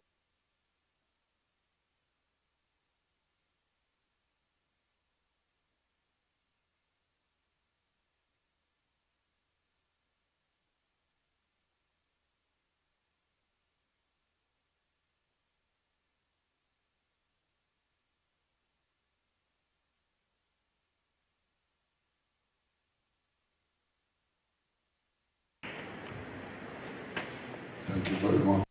Thank you very much.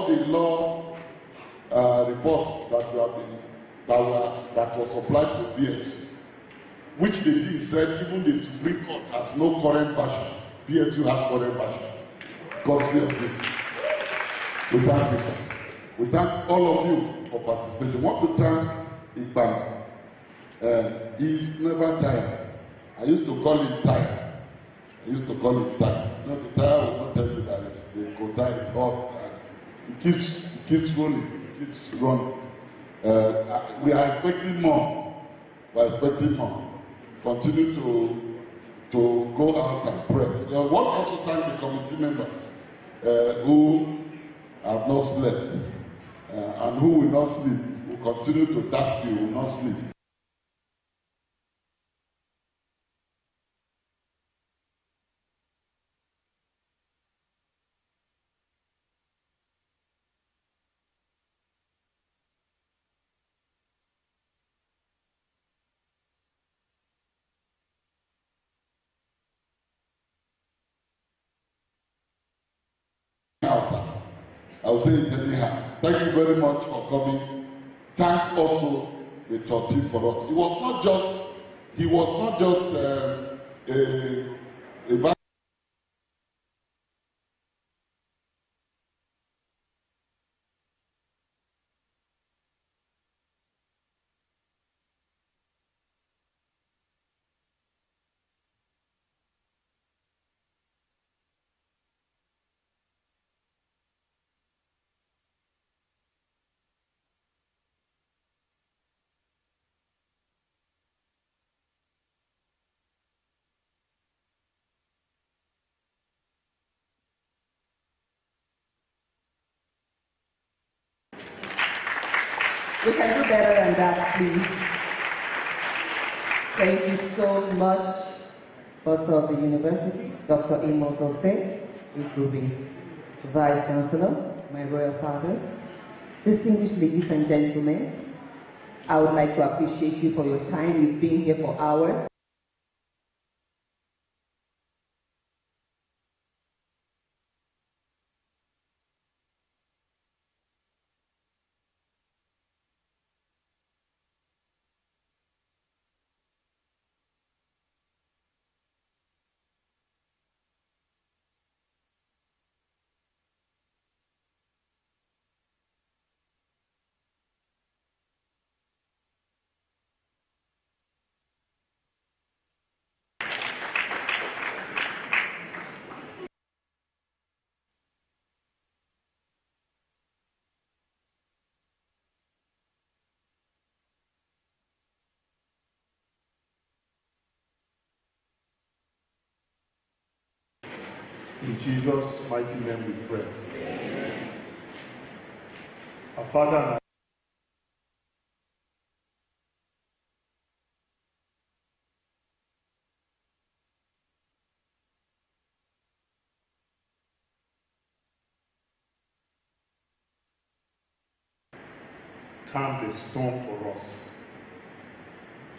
The law reports that was supplied to BSU, which the dean said even the Supreme Court has no current version. BSU has current version. God save you. We thank you, sir. We thank all of you for participating. We want to thank Igban. He's never tired. I used to call him tired. You know, the tire will not tell you that the quota is hot. It keeps rolling, it keeps running. We are expecting more. We are expecting more. Continue to go out and press. I want also thank the committee members who have not slept and who will not sleep. Will continue to task you, will not sleep. I will say it anyhow. Thank you very much for coming. Thank also the church team for us. He was not just a We can do better than that, please. Thank you so much, Boss of the University, Dr. Amos Ote, Ikubi, Vice Chancellor, my royal fathers, distinguished ladies and gentlemen. I would like to appreciate you for your time. You've been here for hours. In Jesus' mighty name we pray. Our Father and our calm the storm for us,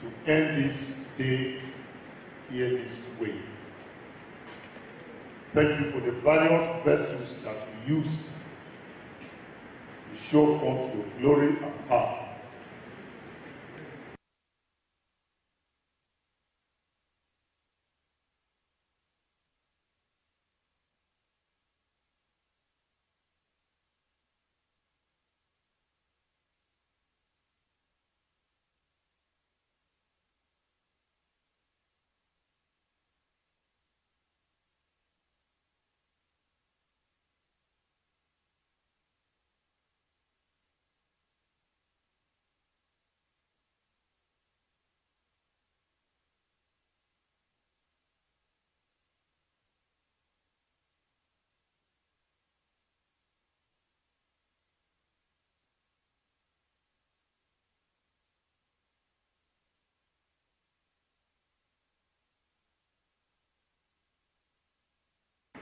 to end this day here this way. Thank you for the various vessels that you used to show forth your glory and power.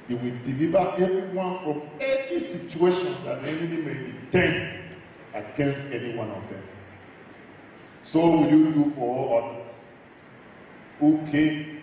You will deliver everyone from any situation that the enemy may intend against any one of them. So will you do for all others who came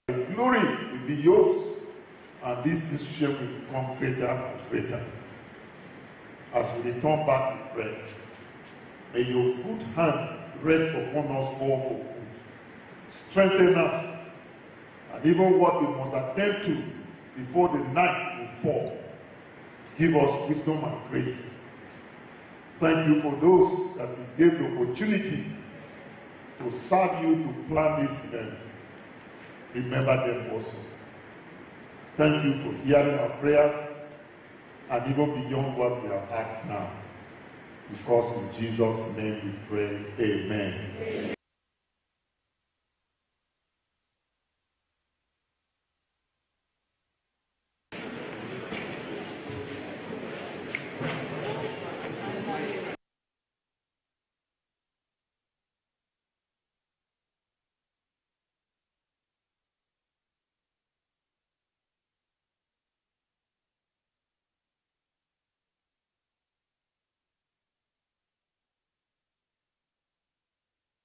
The glory will be yours, and this institution will become greater and greater. As we return back to prayer, may your good hand rest upon us all for good. Strengthen us, and even what we must attend to before the night will fall, give us wisdom and grace. Thank you for those that you gave the opportunity to serve you to plan this event. Remember them also. Thank you for hearing our prayers, and even beyond what we have asked now. Because in Jesus' name we pray, amen.